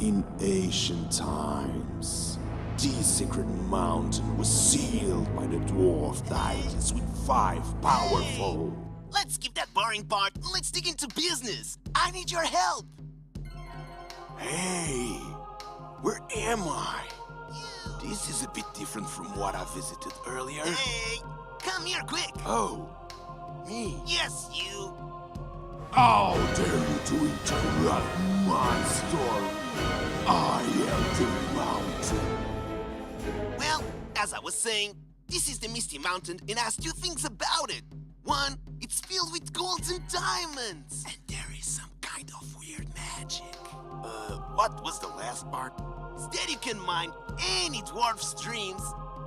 In ancient times, the sacred mountain was sealed by the dwarf deities with 5 powerful... Let's skip that boring part and let's dig into business. I need your help. Hey, where am I? This is a bit different from what I visited earlier. Hey, come here quick. Oh, me? Yes, you. How dare you to interrupt my story? I am the mountain. Well, as I was saying, this is the Misty Mountain and has 2 things about it. One, it's filled with golds and diamonds. And there is some kind of weird magic. What was the last part? Instead, you can mine any dwarf streams,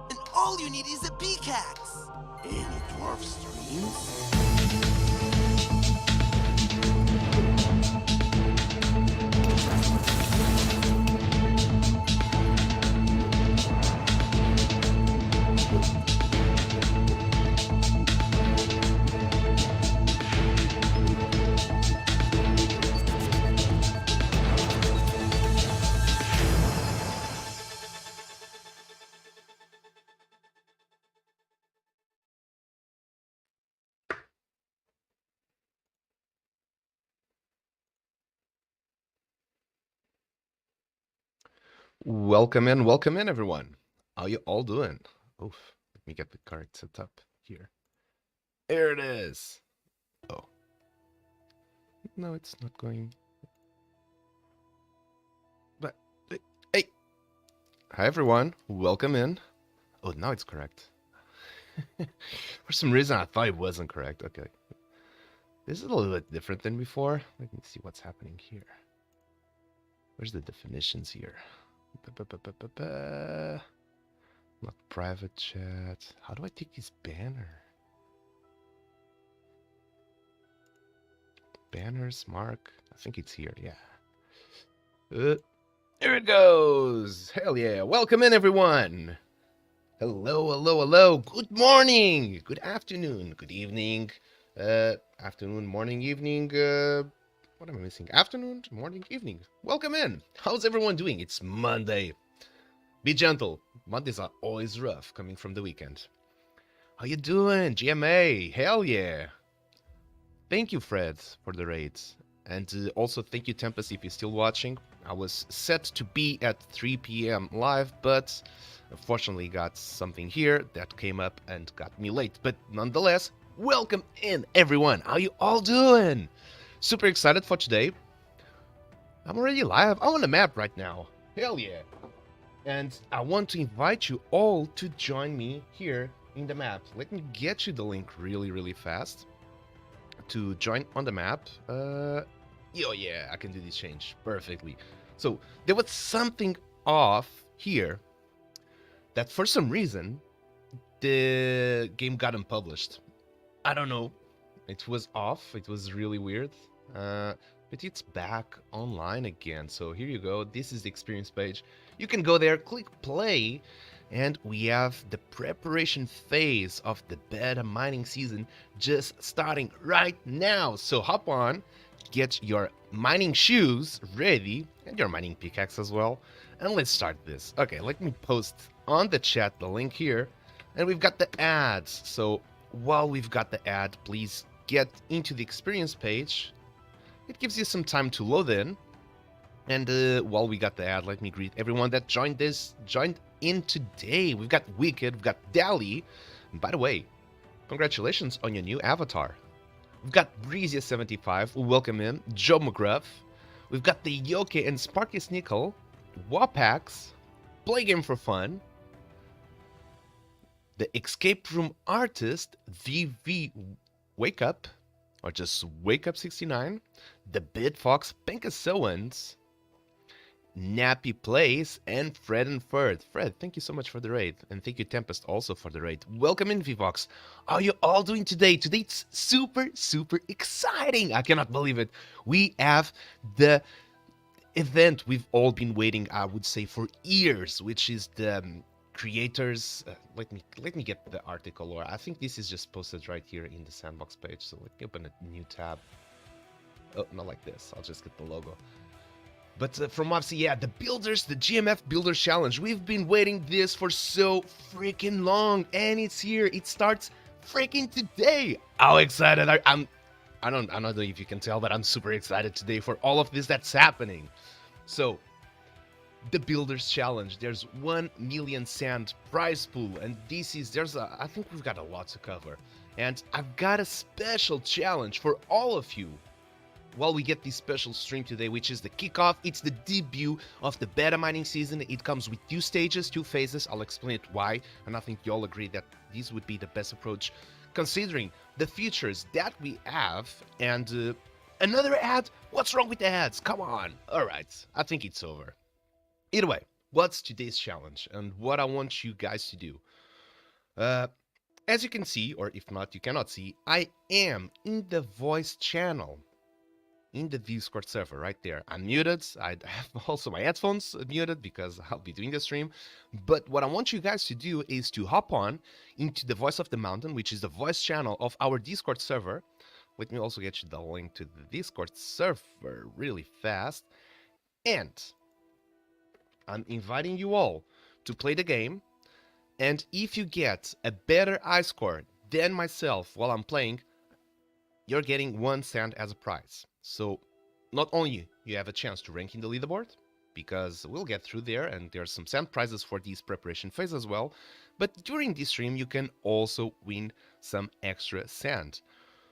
and all you need is a pickaxe. Any dwarf streams? Welcome in, everyone. How you all doing? Oof, let me get the card set up here. There it is. Oh. No, it's not going. But, hey. Hi, everyone. Welcome in. Oh, now it's correct. For some reason, I thought it wasn't correct. Okay. This is a little bit different than before. Let me see what's happening here. Where's the definitions here? Not private chat. How do I take this banner? Banners, mark. I think it's here. Yeah. Here it goes. Hell yeah. Welcome in, everyone. Hello. Good morning. Good afternoon. Good evening. Afternoon, morning, evening. What am I missing? Afternoon, morning, evening. Welcome in. How's everyone doing? It's Monday. Be gentle. Mondays are always rough coming from the weekend. How you doing? GMA. Hell yeah. Thank you, Fred, for the raids. And also thank you, Tempest, if you're still watching. I was set to be at 3 p.m. live, but unfortunately got something here that came up and got me late. But nonetheless, welcome in, everyone. How you all doing? Super excited for today. I'm already live. I'm on the map right now. Hell yeah. And I want to invite you all to join me here in the map. Let me get you the link really fast to join on the map. Yeah, I can do this change perfectly. So there was something off here that for some reason the game got unpublished. I don't know. It was off. It was really weird. But it's back online again. So here you go. This is the experience page. You can go there, click play, and we have the preparation phase of the beta mining season just starting right now. So hop on, get your mining shoes ready, and your mining pickaxe as well, and let's start this. Okay, let me post on the chat the link here, and we've got the ads. So while we've got the ad, please get into the experience page. It gives you some time to load in. And while we got the ad, let me greet everyone that joined in today. We've got Wicked, we've got Dally. And by the way, congratulations on your new avatar. We've got Breezy75, welcome in. Joe McGruff. We've got the Yoke and Sparky Snickle. Wapax. Play Game for Fun. The Escape Room Artist, VV Wake Up. Or just Wake Up 69. The Bitfox Penkasoans. Nappy Plays, and Fred and Ferd. Fred, thank you so much for the raid. And thank you, Tempest, also for the raid. Welcome in, Vivox. How are you all doing today? Today it's super exciting. I cannot believe it. We have the event we've all been waiting, I would say, for years, which is the creators. Let me get the article, or I think this is just posted right here in the Sandbox page. So let me open a new tab. Oh, not like this. I'll just get the logo. But from obviously, yeah, the builders, the GMF Builders Challenge. We've been waiting this for so freaking long, and it's here. It starts freaking today. How excited I'm. I don't know if you can tell, but I'm super excited today for all of this that's happening. So, the Builders Challenge. There's 1 million sand prize pool, and I think we've got a lot to cover. And I've got a special challenge for all of you. While we get this special stream today, which is the kickoff. It's the debut of the beta mining season. It comes with 2 stages, 2 phases. I'll explain it why, and I think you all agree that this would be the best approach considering the features that we have. And another ad? What's wrong with the ads? Come on. All right, I think it's over. Either way, what's today's challenge and what I want you guys to do? As you can see, or if not, you cannot see, I am in the voice channel in the Discord server right there. I'm muted. I have also my headphones muted because I'll be doing the stream. But what I want you guys to do is to hop on into the Voice of the Mountain, which is the voice channel of our Discord server. Let me also get you the link to the Discord server really fast. And I'm inviting you all to play the game. And if you get a better high score than myself while I'm playing, you're getting 1 cent as a prize. So not only you have a chance to rank in the leaderboard, because we'll get through there and there's some sand prizes for this preparation phase as well, but during this stream you can also win some extra sand.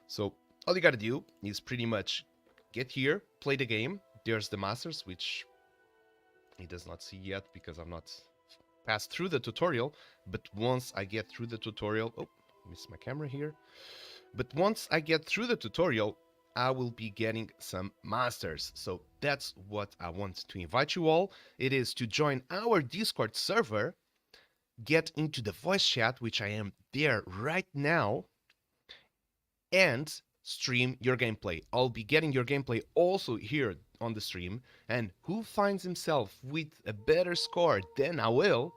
So all you gotta do is pretty much get here, play the game. There's the masters, which he does not see yet because I've not passed through the tutorial, but once I get through the tutorial, oh, missed my camera here. But once I get through the tutorial, I will be getting some masters. So that's what I want to invite you all. It is to join our Discord server, get into the voice chat, which I am there right now, and stream your gameplay. I'll be getting your gameplay also here on the stream, and who finds himself with a better score than I will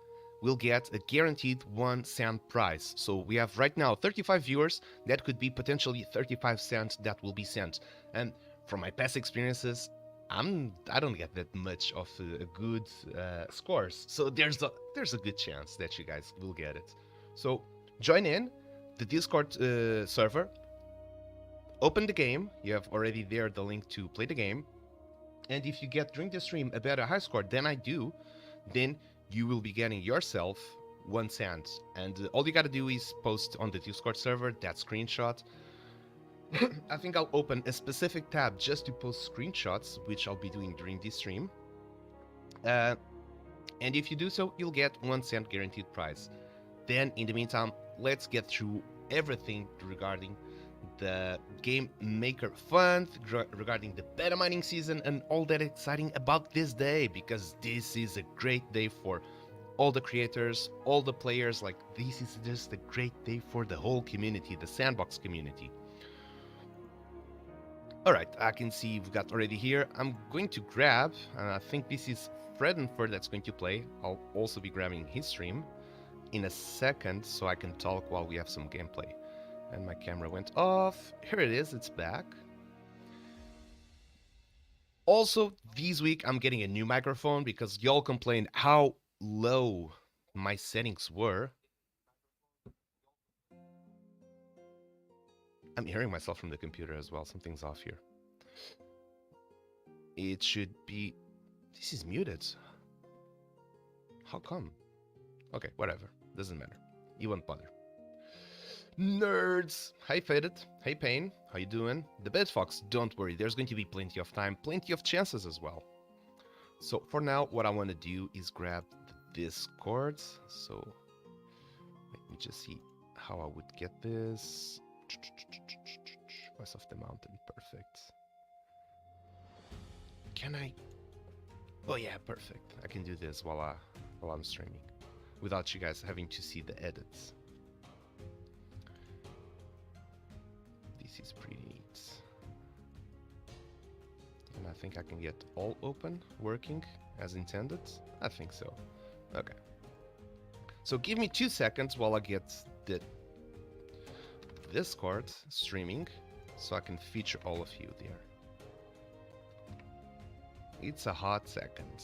get a guaranteed 1 cent prize. So we have right now 35 viewers. That could be potentially 35 cents that will be sent. And from my past experiences, I don't get that much of a good scores. So there's a good chance that you guys will get it. So join in the Discord server. Open the game. You have already there the link to play the game. And if you get during the stream a better high score than I do, then you will be getting yourself 1 cent. And all you gotta do is post on the Discord server that screenshot. I think I'll open a specific tab just to post screenshots, which I'll be doing during this stream. And if you do so, you'll get 1 cent guaranteed prize. Then, in the meantime, let's get through everything regarding the Game Maker Fund, regarding the beta mining season, and all that exciting about this day, because this is a great day for all the creators, all the players. Like, this is just a great day for the whole community, the Sandbox community. Alright, I can see we've got already here. I'm going to grab, and I think this is Fredenford that's going to play. I'll also be grabbing his stream in a second so I can talk while we have some gameplay. And my camera went off. Here it is, it's back. Also, this week I'm getting a new microphone because y'all complained how low my settings were. I'm hearing myself from the computer as well. Something's off here. It should be... This is muted. How come? Okay, whatever. Doesn't matter. You won't bother. Nerds! Hey Faded, hey Pain, how you doing? The Bedfox, don't worry, there's going to be plenty of time, plenty of chances as well. So for now, what I want to do is grab the Discord. So let me just see how I would get this. Voice of the Mountain, perfect. Can I? Oh yeah, perfect. I can do this while I'm streaming, without you guys having to see the edits. This is pretty neat. And I think I can get all open, working as intended. I think so. Okay. So give me 2 seconds while I get the Discord streaming, so I can feature all of you there. It's a hot second.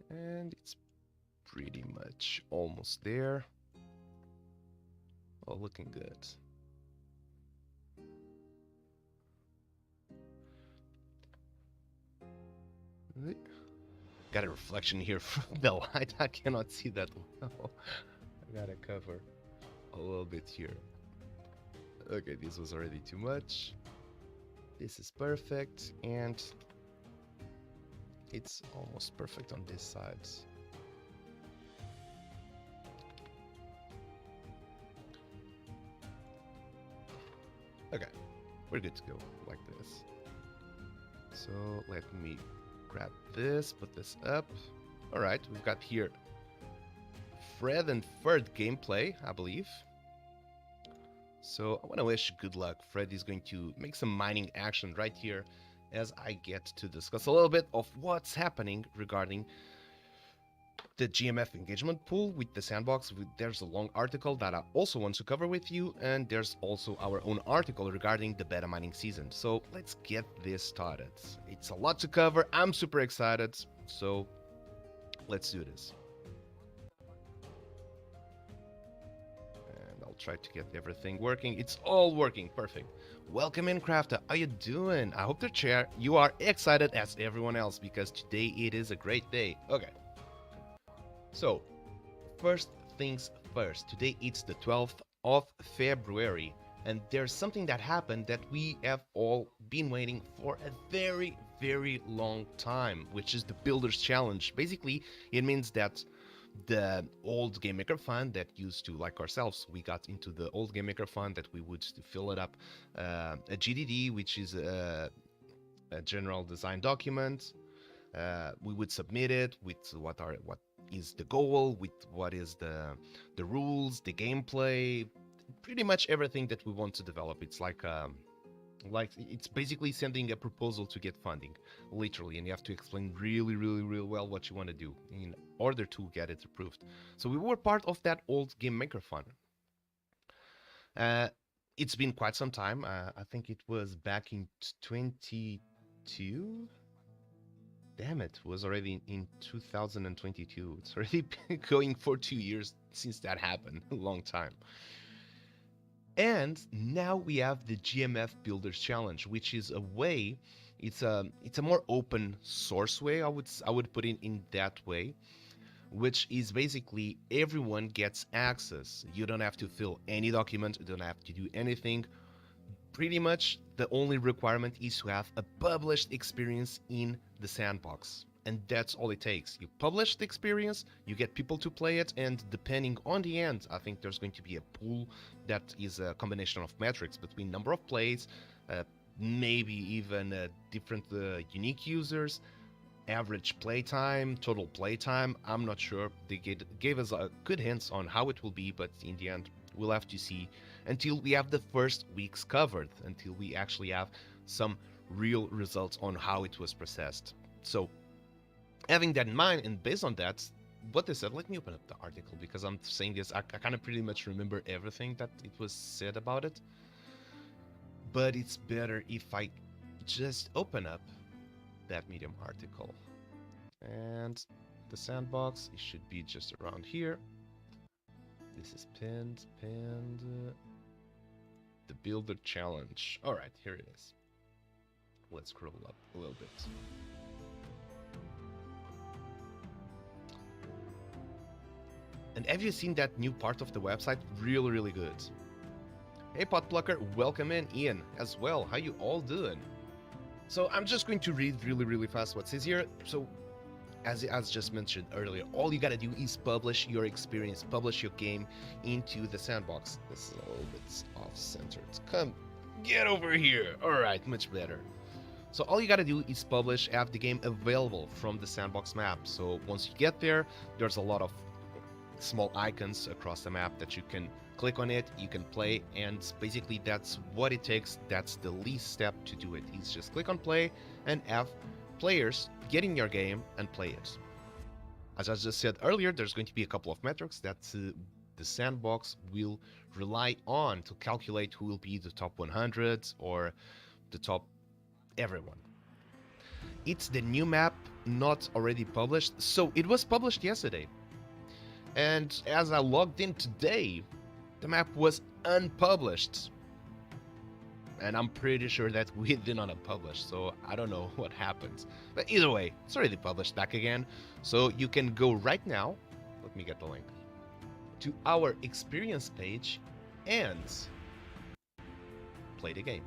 And it's pretty much almost there. Oh, looking good. Got a reflection here from the light. I cannot see that well. I gotta cover a little bit here. Okay, this was already too much. This is perfect, and it's almost perfect on this side. Okay, we're good to go like this. So let me grab this, put this up. Alright, we've got here Fred and Ferd gameplay, I believe. So I want to wish good luck. Fred is going to make some mining action right here as I get to discuss a little bit of what's happening regarding the GMF engagement pool with the Sandbox. There's a long article that I also want to cover with you, and there's also our own article regarding the beta mining season. So let's get this started. It's a lot to cover. I'm super excited, so let's do this. And I'll try to get everything working. It's all working. Perfect. Welcome in, Crafter. How you doing? I hope you are excited as everyone else, because today it is a great day. Okay. So, first things first, today it's the 12th of February, and there's something that happened that we have all been waiting for a very, very long time, which is the Builders Challenge. Basically, it means that the old Game Maker Fund that used to, like ourselves, we got into the old Game Maker Fund that we would fill it up, a GDD, which is a general design document. We would submit it with what is the goal, with what is the rules, the gameplay, pretty much everything that we want to develop. It's like it's basically sending a proposal to get funding, literally, and you have to explain really well what you want to do in order to get it approved. So we were part of that old Game Maker Fund. It's been quite some time. I think it was back in 22. Damn, it was already in 2022. It's already been going for 2 years since that happened. A long time. And now we have the GMF Builders Challenge, which is a way. It's a more open source way. I would put it in that way, which is basically everyone gets access. You don't have to fill any document. You don't have to do anything. Pretty much the only requirement is to have a published experience in the Sandbox, and that's all it takes. You publish the experience, you get people to play it, and depending on the end, I think there's going to be a pool that is a combination of metrics between number of plays, maybe even different unique users, average playtime, total playtime. I'm not sure. They gave us good hints on how it will be, but in the end, we'll have to see until we have the first weeks covered, until we actually have some real results on how it was processed. So, having that in mind, and based on that, what they said, let me open up the article, because I'm saying this, I kind of pretty much remember everything that it was said about it. But it's better if I just open up that Medium article. And the Sandbox, it should be just around here. This is pinned. The Builder Challenge. Alright, here it is. Let's scroll up a little bit. And have you seen that new part of the website? Really good. Hey Potplucker, welcome in. Ian as well. How you all doing? So I'm just going to read really fast what says here. So as just mentioned earlier, all you gotta do is publish your experience, publish your game into the Sandbox. This is a little bit off-centered. Come, get over here. Alright, much better. So all you gotta do is publish, have the game available from the Sandbox map. So once you get there, there's a lot of small icons across the map that you can click on it, you can play, and basically that's what it takes. That's the least step to do it. Is just click on play and have players get in your game and play it. As I just said earlier, there's going to be a couple of metrics that the Sandbox will rely on to calculate who will be the top 100 or the top everyone. It's the new map, not already published. So it was published yesterday. And as I logged in today, the map was unpublished. And I'm pretty sure that we did not publish, so I don't know what happens. But either way, it's already published back again. So you can go right now, let me get the link, to our experience page and play the game.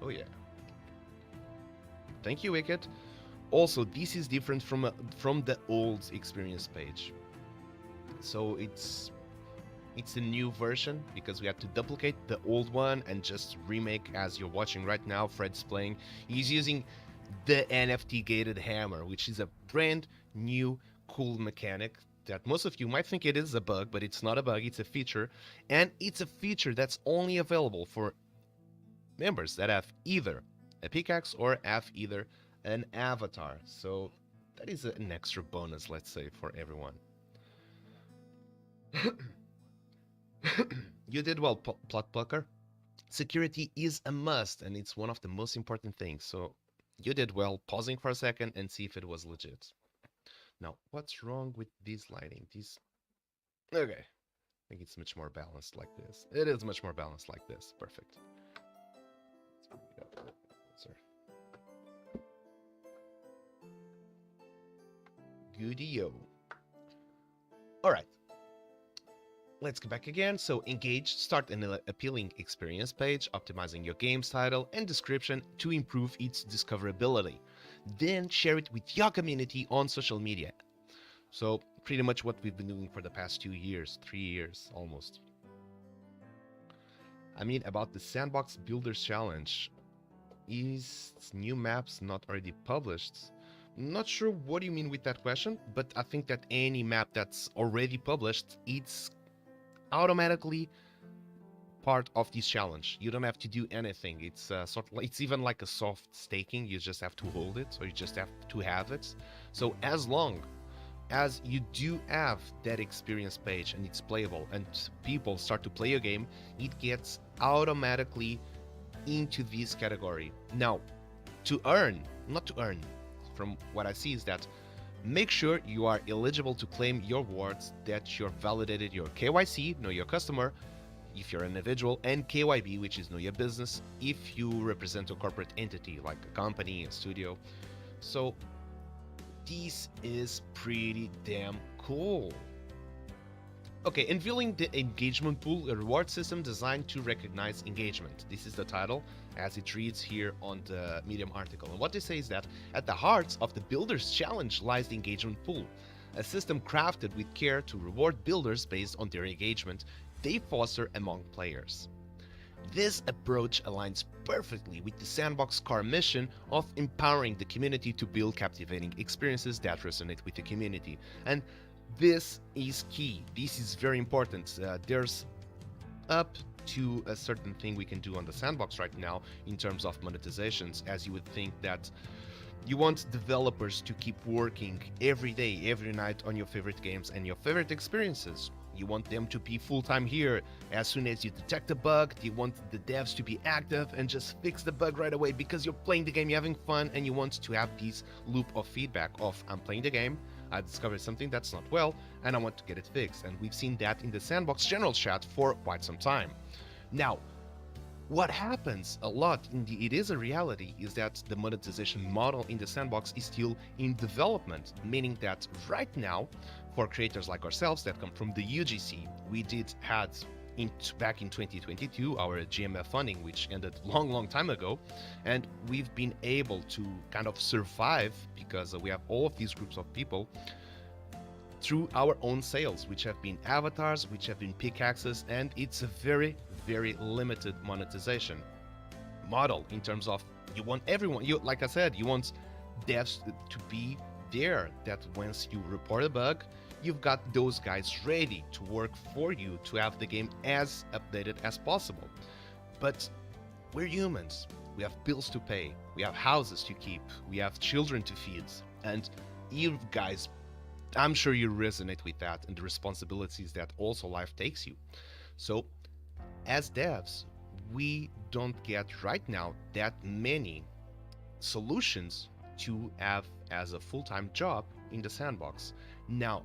Oh yeah. Thank you, Wicked. Also, this is different from the old experience page. So it's a new version because we had to duplicate the old one and just remake. As you're watching right now, Fred's playing. He's using the NFT gated hammer, which is a brand new cool mechanic that most of you might think it is a bug, but it's not a bug, it's a feature. And it's a feature that's only available for members that have either a pickaxe or have either an avatar. So that is an extra bonus, let's say, for everyone. You did well, Plot Plucker. Security is a must, and it's one of the most important things. So you did well pausing for a second and see if it was legit. Now, what's wrong with this lighting? Okay. I think it's much more balanced like this. It is much more balanced like this. Perfect. Sorry. Goodie-o. Alright. Let's go back again. So engage, start an appealing experience page, optimizing your game's title and description to improve its discoverability. Then share it with your community on social media. So pretty much what we've been doing for the past 2 years, 3 years almost. I mean, about the Sandbox Builders Challenge. Is new maps not already published? Not sure what you mean with that question, but I think that any map that's already published, it's automatically part of this challenge. You don't have to do anything. It's it's even like a soft staking. You just have to hold it, or you just have to have it. So as long as you do have that experience page and it's playable and people start to play your game, it gets automatically into this category. Now, not to earn, from what I see is that make sure you are eligible to claim your rewards, that you're validated your KYC, know your customer, if you're an individual, and KYB, which is know your business, if you represent a corporate entity like a company, a studio. So this is pretty damn cool. Okay, unveiling the engagement pool, a reward system designed to recognize engagement. This is the title, as it reads here on the Medium article. And what they say is that at the heart of the Builders Challenge lies the engagement pool, a system crafted with care to reward builders based on their engagement they foster among players. This approach aligns perfectly with the Sandbox core mission of empowering the community to build captivating experiences that resonate with the community. And this is key. This is very important. There's up to a certain thing we can do on the Sandbox right now in terms of monetizations, as you would think that you want developers to keep working every day, every night on your favorite games and your favorite experiences. You want them to be full-time here. As soon as you detect a bug, you want the devs to be active and just fix the bug right away because you're playing the game, you're having fun, and you want to have this loop of feedback of I'm playing the game, I discovered something that's not well, and I want to get it fixed. And we've seen that in the Sandbox general chat for quite some time. Now, what happens a lot, it is a reality, is that the monetization model in the Sandbox is still in development, meaning that right now, for creators like ourselves that come from the UGC, we had back in 2022 our GMF funding, which ended long time ago, and we've been able to kind of survive because we have all of these groups of people through our own sales, which have been avatars, which have been pickaxes, and it's a very limited monetization model in terms of you want everyone, like I said, you want devs to be there, that once you report a bug, you've got those guys ready to work for you to have the game as updated as possible. But we're humans. We have bills to pay. We have houses to keep. We have children to feed. And you guys, I'm sure you resonate with that and the responsibilities that also life takes you. So as devs, we don't get right now that many solutions to have as a full-time job in the sandbox. Now,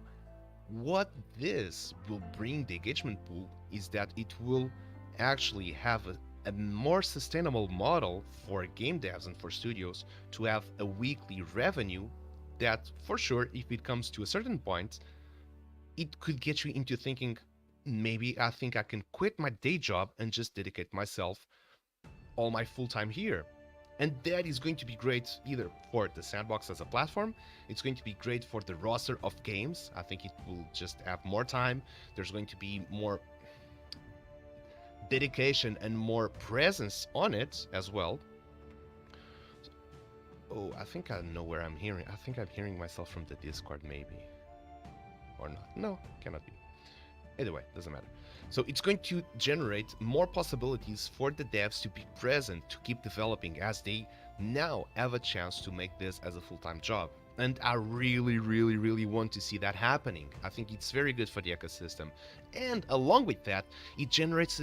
what this will bring the engagement pool is that it will actually have a more sustainable model for game devs and for studios to have a weekly revenue that, for sure, if it comes to a certain point, it could get you into thinking, maybe I think I can quit my day job and just dedicate myself all my full time here. And that is going to be great either for the sandbox as a platform, it's going to be great for the roster of games. I think it will just have more time. There's going to be more dedication and more presence on it as well. Oh, I think I know where I'm hearing. I think I'm hearing myself from the Discord, maybe. Or not. No, cannot be. Either way, doesn't matter. So it's going to generate more possibilities for the devs to be present, to keep developing, as they now have a chance to make this as a full-time job. And I really want to see that happening. I think it's very good for the ecosystem. And along with that, it generates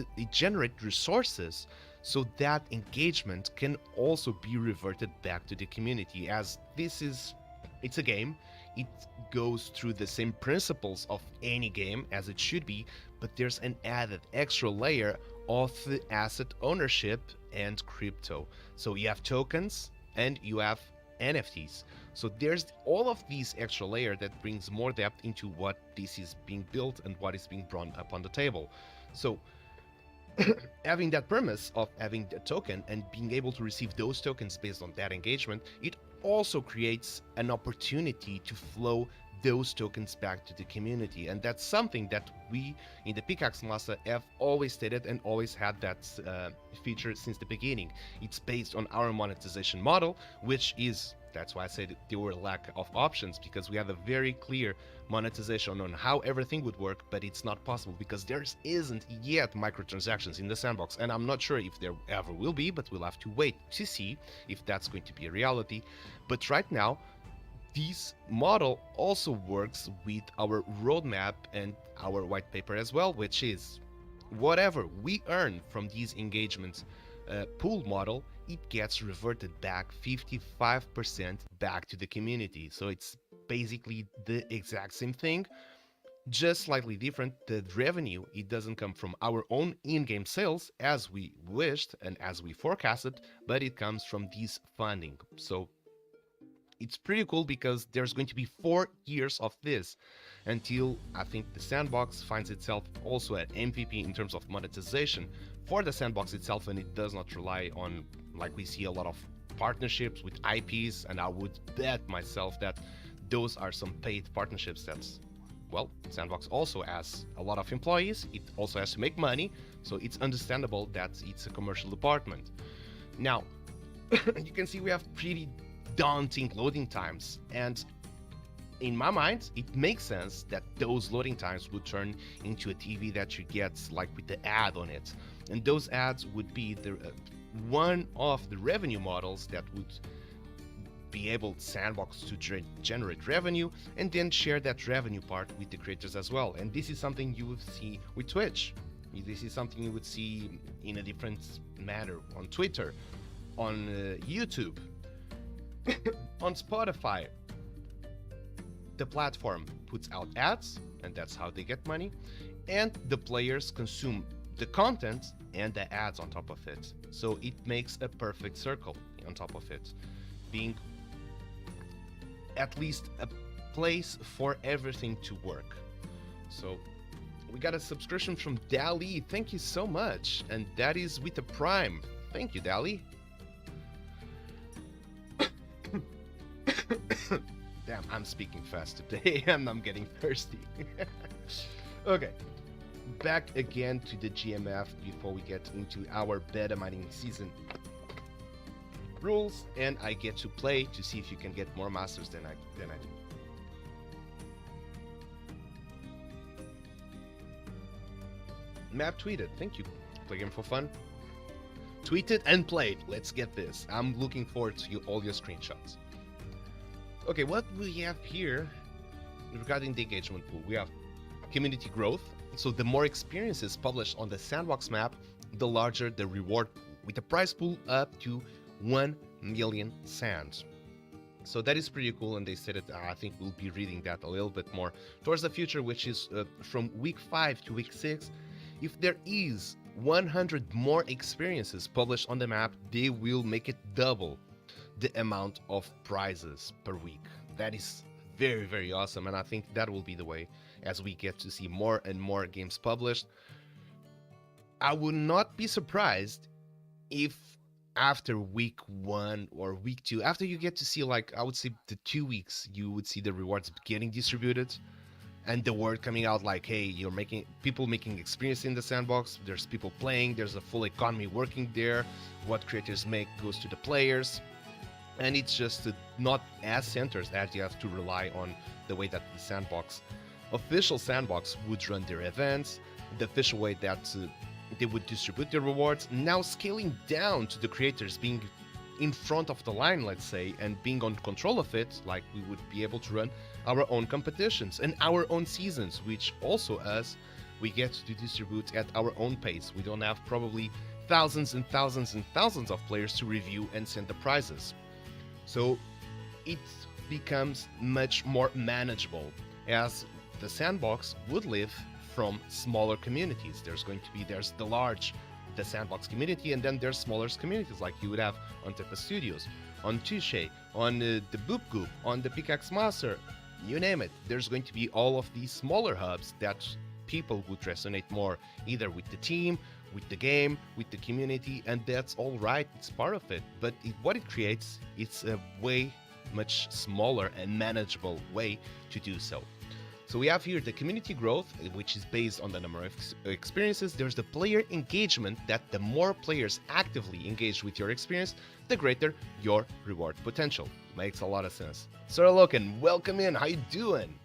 resources so that engagement can also be reverted back to the community, as it's a game. It goes through the same principles of any game as it should be, but there's an added extra layer of the asset ownership and crypto. So you have tokens and you have NFTs. So there's all of these extra layer that brings more depth into what this is being built and what is being brought up on the table. So having that premise of having the token and being able to receive those tokens based on that engagement, it also creates an opportunity to flow those tokens back to the community. And that's something that we in the Pickaxe Massa have always stated and always had that feature since the beginning. It's based on our monetization model, which is, that's why I said there were lack of options, because we have a very clear monetization on how everything would work, but it's not possible because there isn't yet microtransactions in the sandbox, and I'm not sure if there ever will be, but we'll have to wait to see if that's going to be a reality. But right now, this model also works with our roadmap and our white paper as well, which is whatever we earn from these engagements pool model, it gets reverted back 55% back to the community. So it's basically the exact same thing, just slightly different. The revenue, it doesn't come from our own in-game sales as we wished and as we forecasted, but it comes from this funding. So it's pretty cool because there's going to be 4 years of this until I think the sandbox finds itself also at MVP in terms of monetization for the sandbox itself, and it does not rely on, like we see a lot of partnerships with IPs, and I would bet myself that those are some paid partnerships. That's, well, Sandbox also has a lot of employees, it also has to make money, so it's understandable that it's a commercial department. Now, you can see we have pretty daunting loading times, and in my mind it makes sense that those loading times would turn into a TV that you get like with the ad on it, and those ads would be the one of the revenue models that would be able Sandbox to generate revenue and then share that revenue part with the creators as well. And this is something you would see with Twitch, this is something you would see in a different manner on Twitter, on YouTube, on Spotify. The platform puts out ads, and that's how they get money, and the players consume the content and the ads on top of it. So it makes a perfect circle on top of it, being at least a place for everything to work. So we got a subscription from Dali, thank you so much, and that is with the Prime. Thank you, Dali. Damn, I'm speaking fast today and I'm getting thirsty. Okay, back again to the GMF before we get into our beta mining season rules, and I get to play to see if you can get more masters than I do. Map tweeted, thank you. Play game for fun. Tweeted and played. Let's get this. I'm looking forward to all your screenshots. Okay, what we have here regarding the engagement pool, we have community growth. So the more experiences published on the Sandbox map, the larger the reward pool, with a prize pool up to 1 million sands. So that is pretty cool, and they said that I think we'll be reading that a little bit more towards the future, which is from week 5 to week 6. If there is 100 more experiences published on the map, they will make it double the amount of prizes per week. That is very, very awesome, and I think that will be the way as we get to see more and more games published. I would not be surprised if after week 1 or week 2, after you get to see, like, I would say the 2 weeks, you would see the rewards getting distributed and the word coming out like, hey, you're making experience in the sandbox, there's people playing, there's a full economy working there, what creators make goes to the players, and it's just not as centers as you have to rely on the way that the sandbox, official sandbox, would run their events, the official way that they would distribute their rewards, now scaling down to the creators being in front of the line, let's say, and being on control of it, like we would be able to run our own competitions and our own seasons, which also us, we get to distribute at our own pace. We don't have probably thousands and thousands and thousands of players to review and send the prizes. So it becomes much more manageable, as the sandbox would live from smaller communities. There's the sandbox community, and then there's smaller communities like you would have on Tepa Studios, on Touche, on the Boop Goop, on the Pickaxe Master, you name it. There's going to be all of these smaller hubs that people would resonate more either with the team, with the game, with the community, and that's all right, it's part of it. But what it creates, it's a way much smaller and manageable way to do so. So we have here the community growth, which is based on the number of experiences. There's the player engagement, that the more players actively engage with your experience, the greater your reward potential. Makes a lot of sense. Sir Loken, welcome in, how you doing?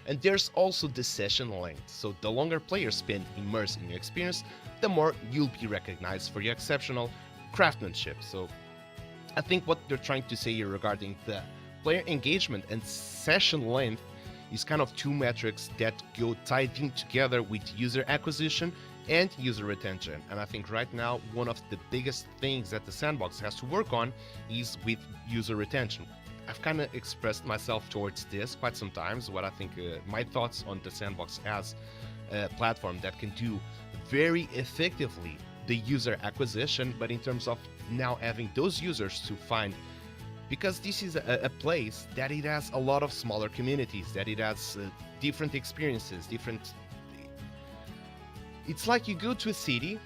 And there's also the session length. So the longer players spend immersed in your experience, the more you'll be recognized for your exceptional craftsmanship. So I think what they're trying to say here regarding the player engagement and session length is kind of two metrics that go tied in together with user acquisition and user retention. And I think right now one of the biggest things that the sandbox has to work on is with user retention. I've kind of expressed myself towards this quite some times, what I think my thoughts on the sandbox as a platform that can do very effectively the user acquisition, but in terms of now having those users to find, because this is a place that it has a lot of smaller communities, that it has different experiences, it's like you go to a city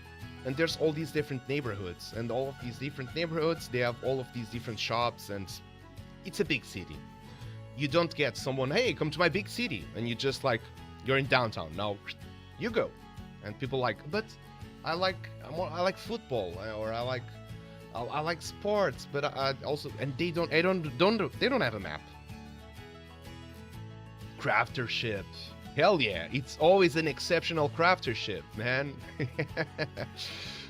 and there's all these different neighborhoods, and all of these different neighborhoods, they have all of these different shops, and it's a big city. You don't get someone, hey, come to my big city, and you just like, you're in downtown, now you go. And people like, but I like football, or I like sports, but I also, and they don't have a map. Craftership, hell yeah, it's always an exceptional craftership, man.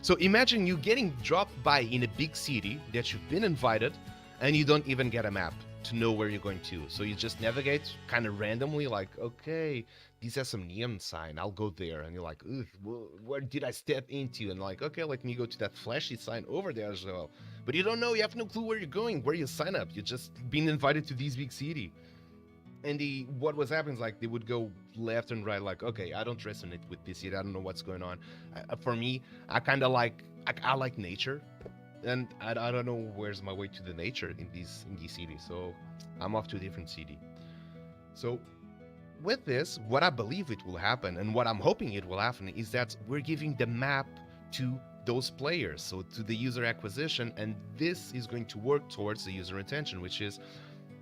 So imagine you getting dropped by in a big city that you've been invited, and you don't even get a map to know where you're going to. So you just navigate kind of randomly, like, okay, this has some neon sign, I'll go there. And you're like, ugh, where did I step into? And like, okay, let me go to that flashy sign over there as well. But you don't know, you have no clue where you're going, where you sign up. You're just being invited to this big city. And what was happening is like they would go left and right, like, okay, I don't resonate with this yet, I don't know what's going on. For me, I kind of like, I like nature. And I don't know where's my way to the nature in these cities, so I'm off to a different city. So with this, what I believe it will happen, and what I'm hoping it will happen, is that we're giving the map to those players, so to the user acquisition, and this is going to work towards the user retention, which is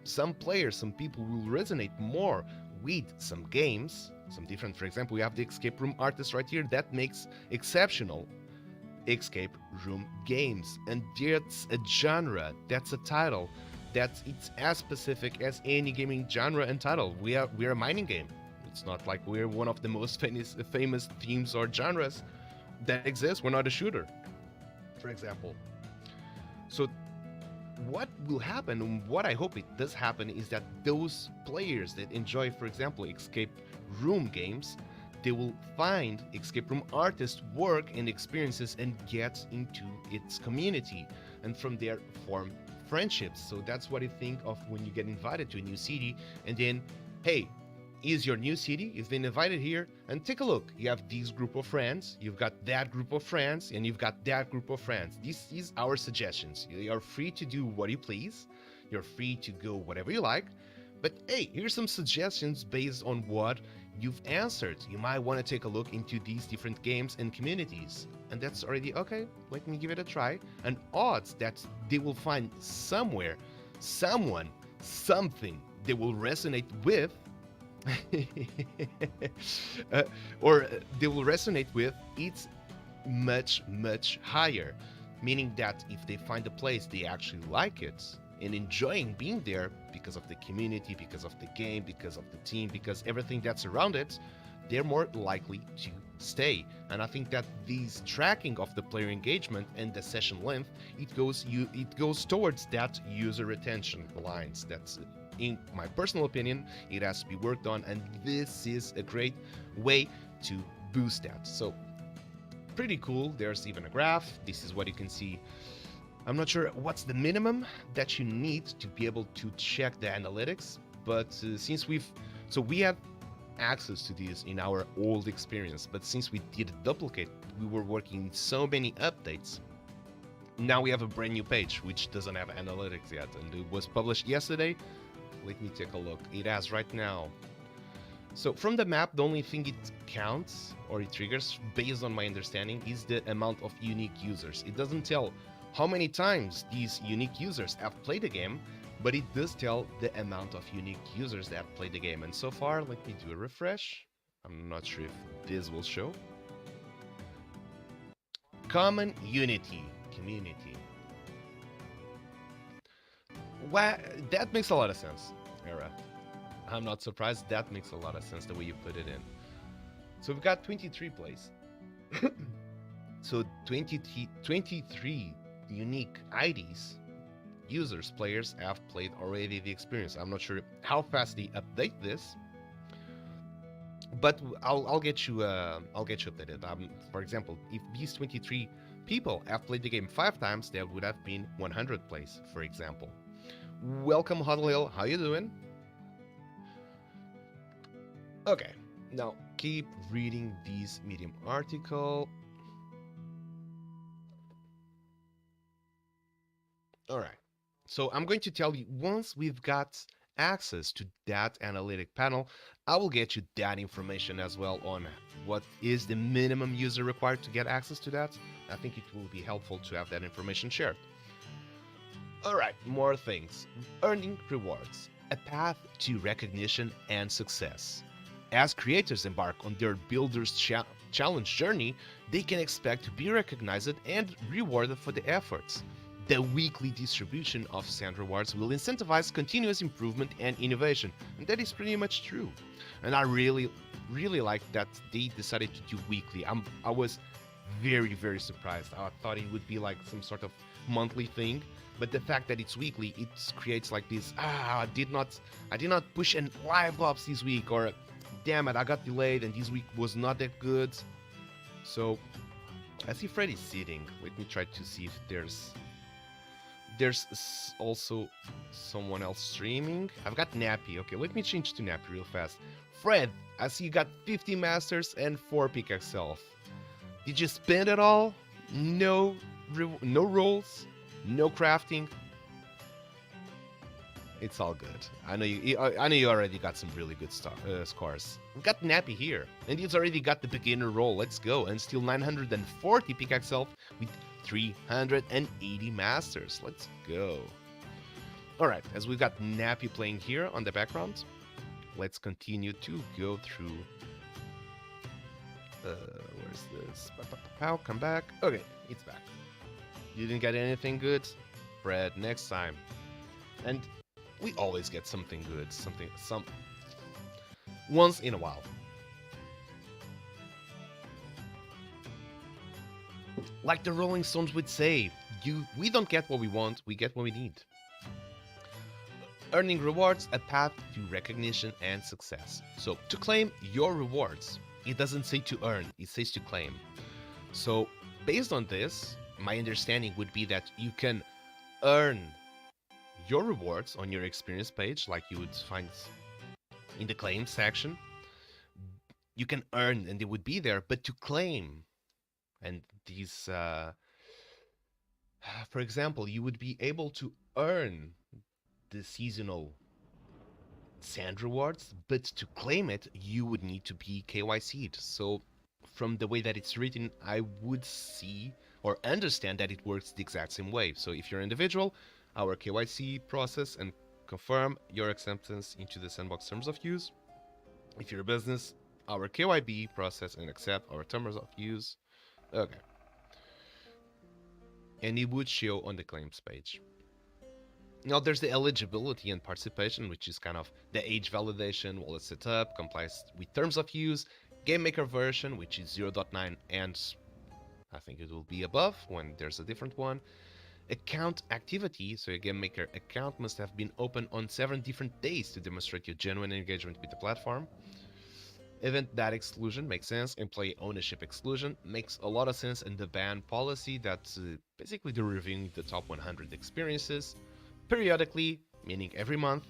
some players, some people will resonate more with some games, some different, for example, we have the escape room artist right here that makes exceptional escape room games, and that's a genre, that's a title, that's it's as specific as any gaming genre and title. We're a mining game. It's not like we're one of the most famous themes or genres that exist. We're not a shooter, for example. So what will happen, and what I hope it does happen, is that those players that enjoy, for example, escape room games, they will find escape room artists' work and experiences and get into its community, and from there form friendships. So that's what I think of when you get invited to a new city, and then, hey, is your new city, you've been invited here, and take a look. You have this group of friends, you've got that group of friends, and you've got that group of friends. This is our suggestions. You are free to do what you please, you're free to go whatever you like, but hey, here's some suggestions based on what you've answered. You might want to take a look into these different games and communities, and that's already okay. Let me give it a try. And odds that they will find somewhere, someone, something they will resonate with, or they will resonate with, it's much, much higher. Meaning that if they find a place they actually like it and enjoying being there because of the community, because of the game, because of the team, because everything that's around it, they're more likely to stay. And I think that these tracking of the player engagement and the session length, it goes towards that user retention lines. That's, in my personal opinion, it has to be worked on, and this is a great way to boost that. So pretty cool. There's even a graph. This is what you can see. I'm not sure what's the minimum that you need to be able to check the analytics, but since we have access to this in our old experience, but since we did duplicate, we were working so many updates. Now we have a brand new page which doesn't have analytics yet, and it was published yesterday. Let me take a look. It has right now. So from the map, the only thing it counts or it triggers, based on my understanding, is the amount of unique users. It doesn't tell how many times these unique users have played the game, but it does tell the amount of unique users that have played the game. And so far, let me do a refresh. I'm not sure if this will show. Common Unity community. Well, that makes a lot of sense, Era. I'm not surprised. That makes a lot of sense the way you put it in. So we've got 23 plays. So 23 unique IDs, users, players have played already the experience. I'm not sure how fast they update this, but I'll get you updated. For example, if these 23 people have played the game 5 times, there would have been 100 plays, for example. Welcome, Huddle. How you doing? Okay, now keep reading this Medium article. All right, so I'm going to tell you, once we've got access to that analytic panel, I will get you that information as well on what is the minimum user required to get access to that. I think it will be helpful to have that information shared. All right, more things. Earning rewards, a path to recognition and success. As creators embark on their Builders Challenge journey, they can expect to be recognized and rewarded for the efforts. The weekly distribution of Sand rewards will incentivize continuous improvement and innovation, and that is pretty much true. And I really like that they decided to do weekly. I was very surprised. I thought it would be like some sort of monthly thing, but the fact that it's weekly, it creates like this, I did not push an live ops this week, or damn it, I got delayed and this week was not that good. So I see Freddy's sitting. Let me try to see if there's also someone else streaming. I've got Nappy. Okay, let me change to Nappy real fast. Fred, I see you got 50 masters and 4 Pickaxe self. Did you spend it all? No rolls, no crafting. It's all good. I know you already got some really good scores. We've got Nappy here, and he's already got the beginner roll. Let's go, and still 940 Pickaxe self with 380 masters. Let's go. All right, as we've got Nappy playing here on the background, let's continue to go through. Where's this? Pow, come back. Okay, it's back. You didn't get anything good? Fred, next time. And we always get something good, once in a while. Like the Rolling Stones would say, we don't get what we want, we get what we need. Earning rewards, a path to recognition and success. So to claim your rewards, It doesn't say to earn, it says to claim. So based on this, my understanding would be that you can earn your rewards on your experience page, like you would find in the claim section. You can earn and they would be there, but to claim, and these, for example, you would be able to earn the seasonal sand rewards, but to claim it, you would need to be KYC'd. So from the way that it's written, I would see or understand that it works the exact same way. So if you're an individual, our KYC process and confirm your acceptance into the Sandbox terms of use. If you're a business, our KYB process and accept our terms of use. Okay. And it would show on the claims page. Now there's the eligibility and participation, which is kind of the age validation, wallet setup, complies with terms of use, game maker version, which is 0.9, and I think it will be above when there's a different one. Account activity, so a game maker account must have been open on 7 different days to demonstrate your genuine engagement with the platform. Event data exclusion makes sense. Employee ownership exclusion makes a lot of sense. And the ban policy, that's basically they're reviewing the top 100 experiences periodically, meaning every month,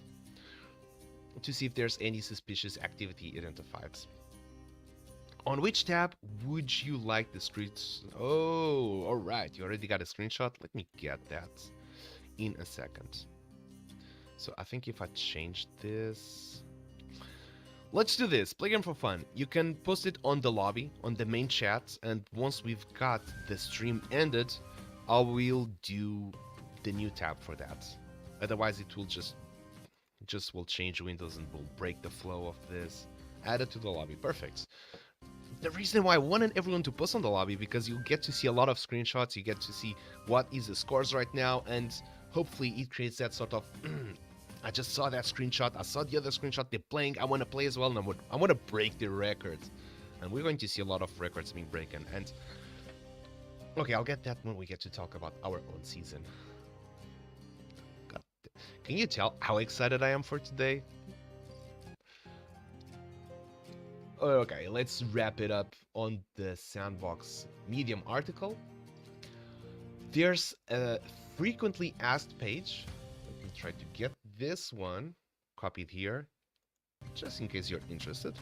to see if there's any suspicious activity identified. On which tab would you like the screens? Oh, all right. You already got a screenshot. Let me get that in a second. So I think if I change this, let's do this. Play game for fun. You can post it on the lobby, on the main chat, and once we've got the stream ended, I will do the new tab for that. Otherwise, it will just will change windows and will break the flow of this. Add it to the lobby. Perfect. The reason why I wanted everyone to post on the lobby, because you get to see a lot of screenshots, you get to see what is the scores right now, and hopefully it creates that sort of I just saw that screenshot, I saw the other screenshot, they're playing, I want to play as well, and I want to break the records. And we're going to see a lot of records being broken. And okay, I'll get that when we get to talk about our own season. God, can you tell how excited I am for today? Okay, let's wrap it up on the Sandbox Medium article. There's a frequently asked page. Let me try to get this one copied here, just in case you're interested.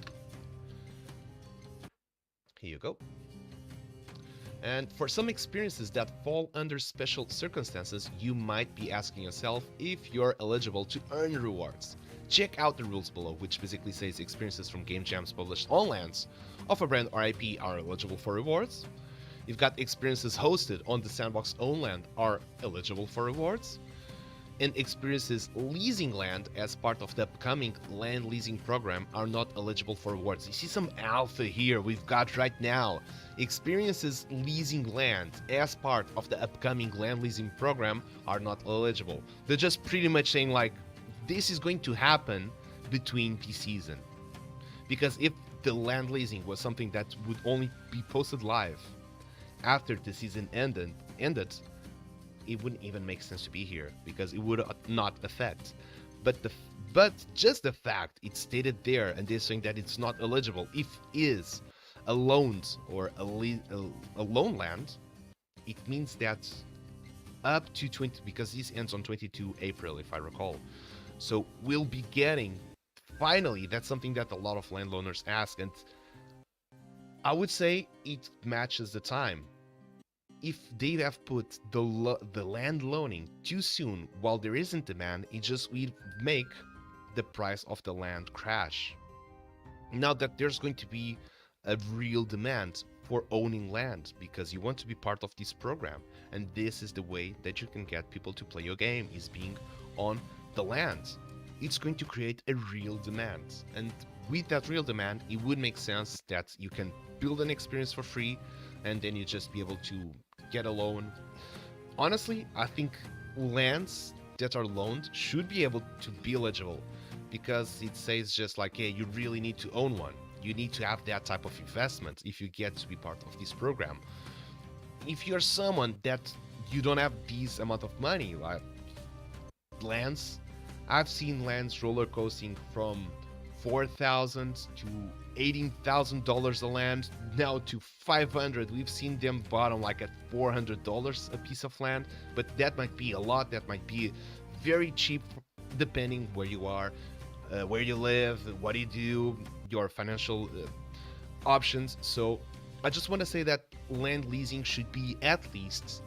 Here you go. And for some experiences that fall under special circumstances, you might be asking yourself if you're eligible to earn rewards. Check out the rules below, which basically says experiences from game jams published on lands of a brand or IP are eligible for rewards. You've got experiences hosted on the Sandbox own land are eligible for rewards. And experiences leasing land as part of the upcoming land leasing program are not eligible for rewards. You see some alpha here we've got right now. Experiences leasing land as part of the upcoming land leasing program are not eligible. They're just pretty much saying like, this is going to happen between the season. Because if the land leasing was something that would only be posted live after the season ended, it wouldn't even make sense to be here because it would not affect. But just the fact it's stated there and they're saying that it's not eligible if is a loaned or a loan land, it means that up to 20, because this ends on 22 April if I recall. So we'll be getting, finally, that's something that a lot of landowners ask, and I would say it matches the time. If they have put the land loaning too soon while there isn't demand, it just will make the price of the land crash. Now that there's going to be a real demand for owning land because you want to be part of this program, and this is the way that you can get people to play your game, is being on the land. It's going to create a real demand, and with that real demand it would make sense that you can build an experience for free and then you just be able to get a loan. Honestly, I think lands that are loaned should be able to be eligible because it says just like, hey, you really need to own one. You need to have that type of investment if you get to be part of this program. If you're someone that you don't have this amount of money, like lands, I've seen lands roller coasting from $4,000 to $18,000 a land, now to 500. We've seen them bottom like at $400 a piece of land, but that might be a lot. That might be very cheap, depending where you are, where you live, what you do, your financial options. So I just want to say that land leasing should be at least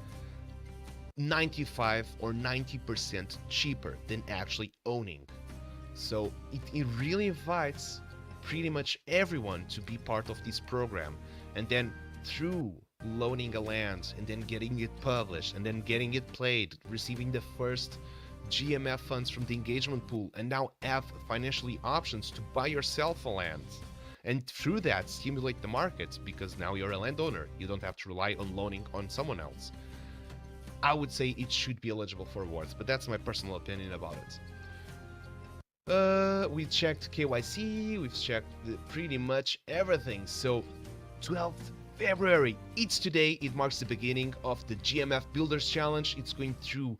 95 or 90% cheaper than actually owning. So it really invites pretty much everyone to be part of this program. And then through loaning a land and then getting it published and then getting it played, receiving the first GMF funds from the engagement pool, and now have financially options to buy yourself a land. And through that, stimulate the market, because now you're a landowner. You don't have to rely on loaning on someone else. I would say it should be eligible for awards, but that's my personal opinion about it. We checked KYC, we've checked pretty much everything. So 12th February, it's today. It marks the beginning of the GMF Builders Challenge. It's going through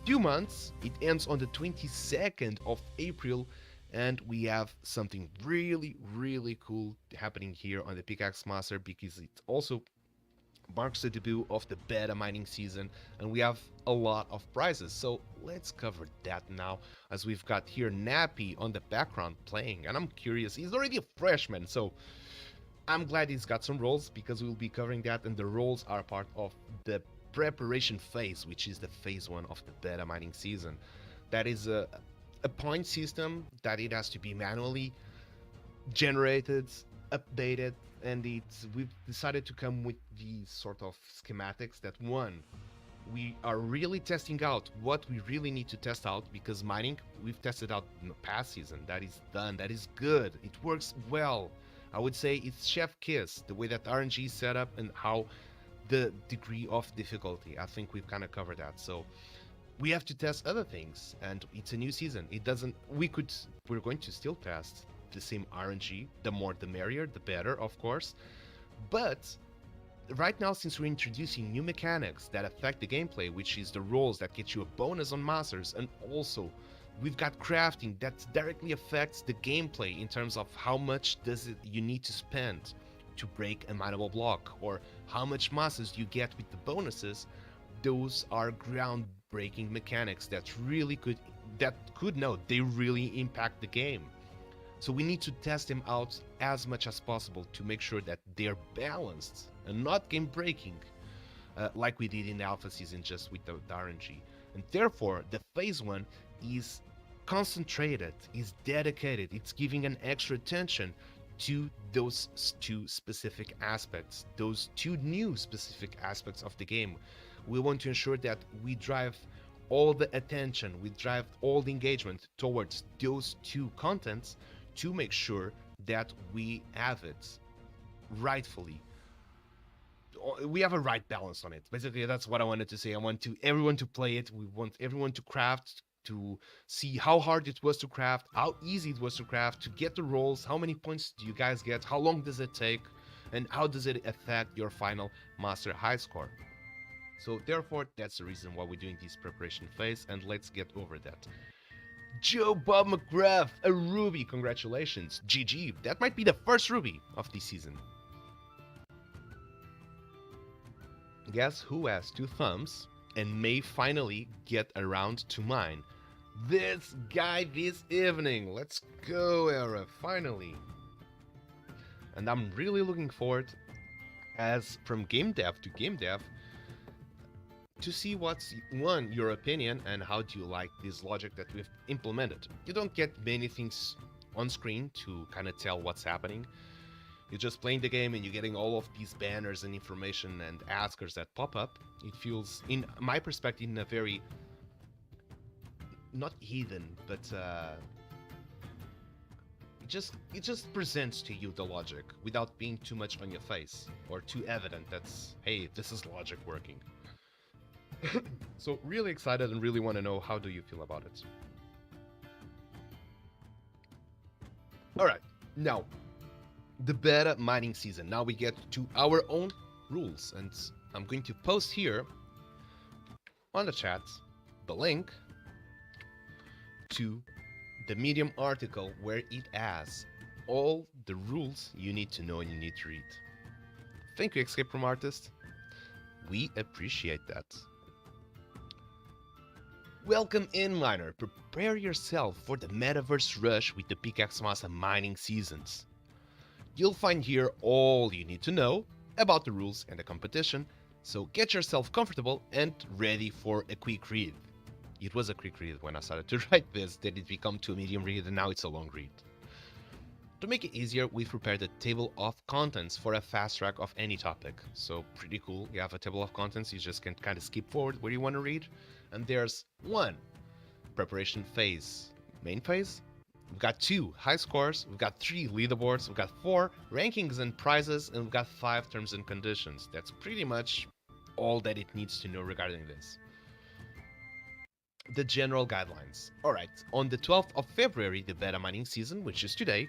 2 months. It ends on the 22nd of April, and we have something really cool happening here on the Pickaxe Master, because it also marks the debut of the beta mining season, and we have a lot of prizes. So let's cover that now, as we've got here Nappy on the background playing, and I'm curious. He's already a freshman, so I'm glad he's got some roles, because we'll be covering that, and the roles are part of the preparation phase, which is the phase 1 of the beta mining season. That is a point system that it has to be manually generated, updated, and we've decided to come with these sort of schematics that, one, we are really testing out what we really need to test out, because mining, we've tested out in the past season. That is done, that is good, it works well. I would say it's chef kiss, the way that RNG is set up and how the degree of difficulty. I think we've kind of covered that. So we have to test other things, and it's a new season. We're going to still test the same RNG. The more the merrier, the better, of course. But right now, since we're introducing new mechanics that affect the gameplay, which is the roles that get you a bonus on masters, and also we've got crafting that directly affects the gameplay in terms of how much you need to spend to break a mineable block, or how much masters you get with the bonuses. Those are groundbreaking mechanics that they really impact the game. So we need to test them out as much as possible to make sure that they're balanced and not game breaking, like we did in the alpha season just with the RNG. And therefore, the phase 1 is concentrated, is dedicated, it's giving an extra attention to those 2 specific aspects, those 2 new specific aspects of the game. We want to ensure that we drive all the attention, we drive all the engagement towards those 2 contents to make sure that we have it rightfully. We have a right balance on it. Basically, that's what I wanted to say. I want everyone to play it. We want everyone to craft, to see how hard it was to craft, how easy it was to craft, to get the rolls, how many points do you guys get, how long does it take, and how does it affect your final master high score. So therefore, that's the reason why we're doing this preparation phase, and let's get over that. Joe Bob McGrath, a ruby, congratulations. GG, that might be the first ruby of this season. Guess who has 2 thumbs and may finally get around to mine? This guy this evening. Let's go, Era, finally. And I'm really looking forward, as from game dev to game dev, to see what's, one, your opinion, and how do you like this logic that we've implemented. You don't get many things on screen to kind of tell what's happening. You're just playing the game and you're getting all of these banners and information and askers that pop up. It feels, in my perspective, in a very, not hidden, but it just presents to you the logic without being too much on your face or too evident that's, hey, this is logic working. So really excited and really want to know, how do you feel about it? Alright, now the beta mining season. Now we get to our own rules, and I'm going to post here on the chat the link to the Medium article where it has all the rules you need to know and you need to read. Thank you, Escape Room Artist. We appreciate that. Welcome in, miner. Prepare yourself for the metaverse rush with the Pickaxe Massa mining seasons. You'll find here all you need to know about the rules and the competition, so get yourself comfortable and ready for a quick read. It was a quick read when I started to write this, then it became to a medium read, and now it's a long read. To make it easier, we've prepared a table of contents for a fast track of any topic. So pretty cool, you have a table of contents, you just can kind of skip forward where you want to read. And there's 1, preparation phase, main phase. We've got 2, high scores. We've got 3, leaderboards. We've got 4, rankings and prizes. And we've got 5, terms and conditions. That's pretty much all that it needs to know regarding this. The general guidelines. Alright, on the 12th of February, the beta mining season, which is today,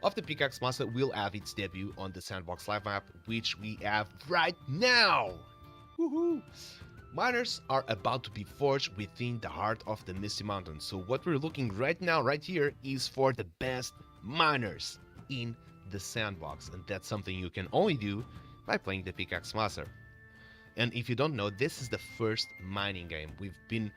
of the Pickaxe Massa will have its debut on the Sandbox live map, which we have right now! Woohoo! Miners are about to be forged within the heart of the Misty Mountains, so what we're looking right now, right here, is for the best miners in the Sandbox, and that's something you can only do by playing the Pickaxe Massa. And if you don't know, this is the first mining game. We've been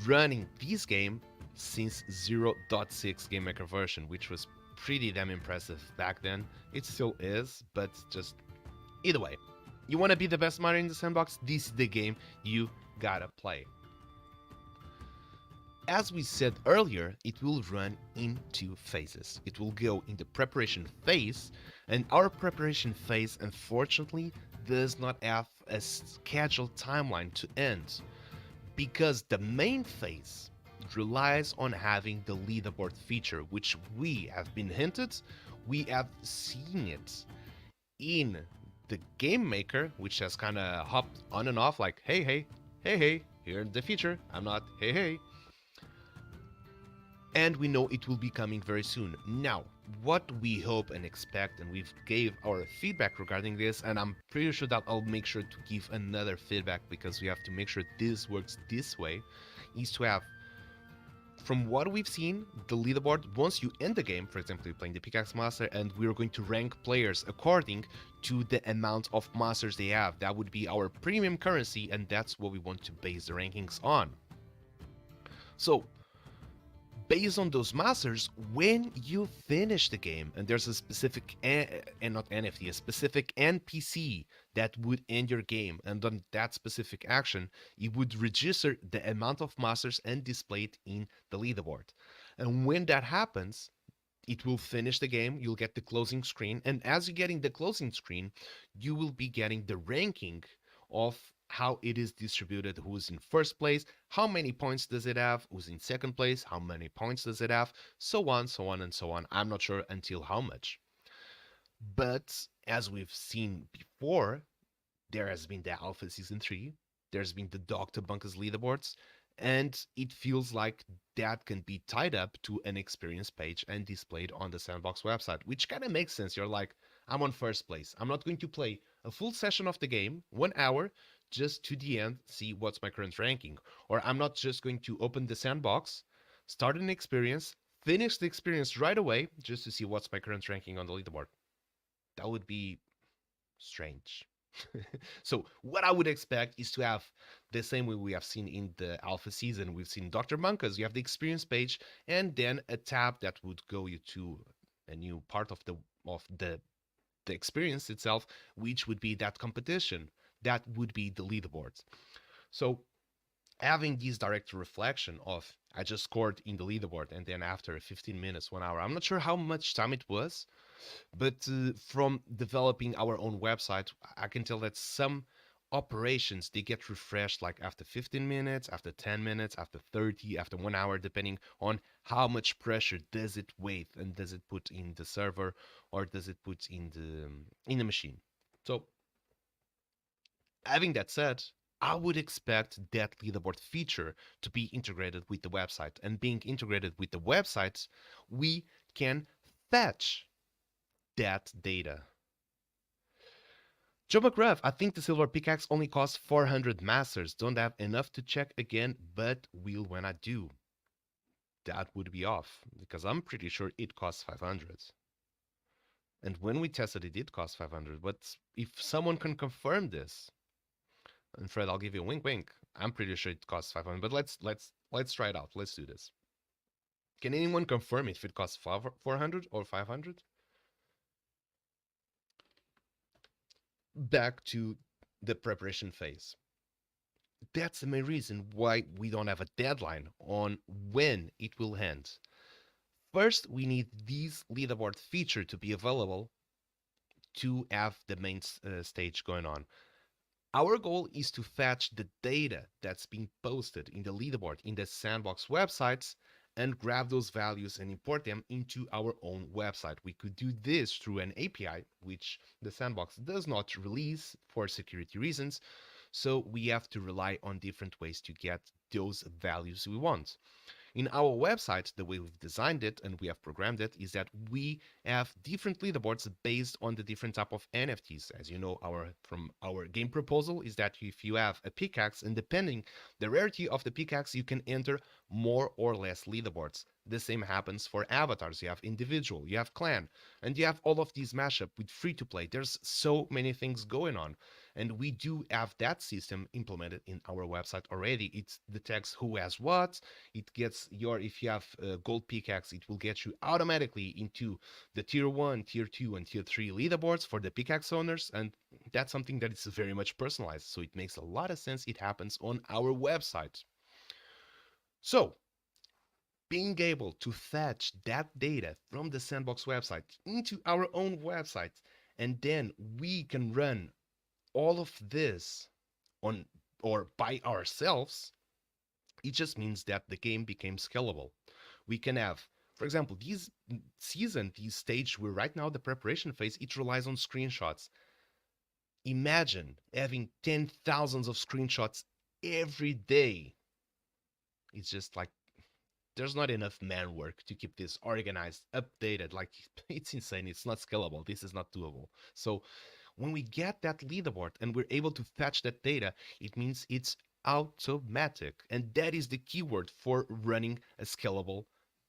running this game since 0.6 Game Maker version, which was pretty damn impressive back then. It still is, but just either way. You want to be the best miner in the Sandbox? This is the game you gotta play. As we said earlier, it will run in 2 phases. It will go in the preparation phase, and our preparation phase unfortunately does not have a scheduled timeline to end, because the main phase relies on having the leaderboard feature, which we have been hinted, we have seen it in the game maker, which has kind of hopped on and off like, hey, here's the feature, I'm not, hey. And we know it will be coming very soon. Now, what we hope and expect, and we've gave our feedback regarding this, and I'm pretty sure that I'll make sure to give another feedback because we have to make sure this works this way, is to have, from what we've seen, the leaderboard, once you end the game, for example, you're playing the Pickaxe Master, and we're going to rank players according to the amount of masters they have. That would be our premium currency, and that's what we want to base the rankings on. So, based on those masters, when you finish the game, and there's a specific, and not NFT, a specific NPC that would end your game, and on that specific action, it would register the amount of masters and display it in the leaderboard. And when that happens, it will finish the game, you'll get the closing screen, and as you're getting the closing screen, you will be getting the ranking of how it is distributed, who's in first place, how many points does it have, who's in second place, how many points does it have, so on, so on, and so on. I'm not sure until how much. But as we've seen before, there has been the Alpha Season 3, there's been the Dr. Bunker's leaderboards, and it feels like that can be tied up to an experience page and displayed on the Sandbox website, which kind of makes sense. You're like, I'm on first place. I'm not going to play a full session of the game, 1 hour, just to the end, see what's my current ranking. Or I'm not just going to open the Sandbox, start an experience, finish the experience right away, just to see what's my current ranking on the leaderboard. That would be strange. So what I would expect is to have the same way we have seen in the alpha season. We've seen Dr. Bunkas, you have the experience page, and then a tab that would go you to a new part of the experience itself, which would be that competition. That would be the leaderboards. So having this direct reflection of I just scored in the leaderboard, and then after 15 minutes, 1 hour, I'm not sure how much time it was, but from developing our own website, I can tell that some operations, they get refreshed like after 15 minutes, after 10 minutes, after 30, after 1 hour, depending on how much pressure does it weigh and does it put in the server or does it put in the machine. So having that said, I would expect that leaderboard feature to be integrated with the website, and being integrated with the website, we can fetch that data. Joe McGruff, I think the silver pickaxe only costs 400 masters. Don't have enough to check again, but will when I do. that would be off because I'm pretty sure it costs 500. And when we tested it, it cost 500. But if someone can confirm this, and Fred, I'll give you a wink, wink. I'm pretty sure it costs 500. But let's try it out. Let's do this. Can anyone confirm if it costs 400 or 500? Back to the preparation phase. That's the main reason why we don't have a deadline on when it will end. First, we need this leaderboard feature to be available to have the main stage going on. Our goal is to fetch the data that's being posted in the leaderboard in the Sandbox websites and grab those values and import them into our own website. We could do this through an API, which the Sandbox does not release for security reasons, so we have to rely on different ways to get those values we want. In our website, the way we've designed it and we have programmed it is that we have different leaderboards based on the different type of NFTs. As you know, from our game proposal is that if you have a pickaxe, and depending the rarity of the pickaxe, you can enter more or less leaderboards. The same happens for avatars. You have individual, you have clan, and you have all of these mashup with free to play. There's so many things going on. And we do have that system implemented in our website already. It detects who has what. It gets if you have a gold pickaxe, it will get you automatically into the tier 1, tier 2, and tier 3 leaderboards for the pickaxe owners. And that's something that is very much personalized. So it makes a lot of sense it happens on our website. So being able to fetch that data from the Sandbox website into our own website, and then we can run all of this on or by ourselves, it just means that the game became scalable. We can have, for example, this stage where right now the preparation phase, it relies on screenshots. Imagine having 10,000s of screenshots every day. It's just like there's not enough man work to keep this organized, updated. Like it's insane. It's not scalable. This is not doable. So when we get that leaderboard and we're able to fetch that data, it means it's automatic. And that is the keyword for running a scalable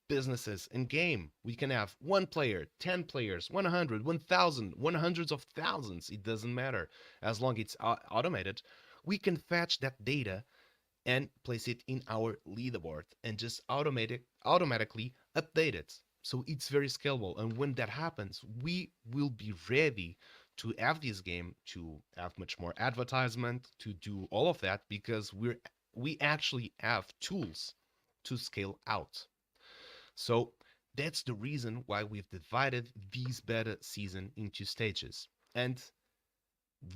businesses and game. We can have 1 player, 10 players, 100, 1,000, 100s of thousands. It doesn't matter. As long as it's automated, we can fetch that data and place it in our leaderboard and just automatically update it. So it's very scalable. And when that happens, we will be ready to have this game, to have much more advertisement, to do all of that, because we actually have tools to scale out. So that's the reason why we've divided this beta season into stages. And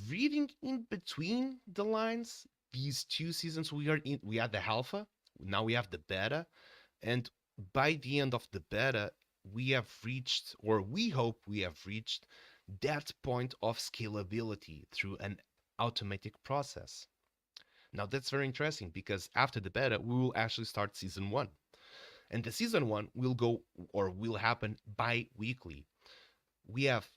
reading in between the lines, these 2 seasons we had the alpha, now we have the beta, and by the end of the beta, we have reached, or we hope we have reached, that point of scalability through an automatic process. Now that's very interesting because after the beta, we will actually start season 1. And the season 1 will happen bi-weekly. We have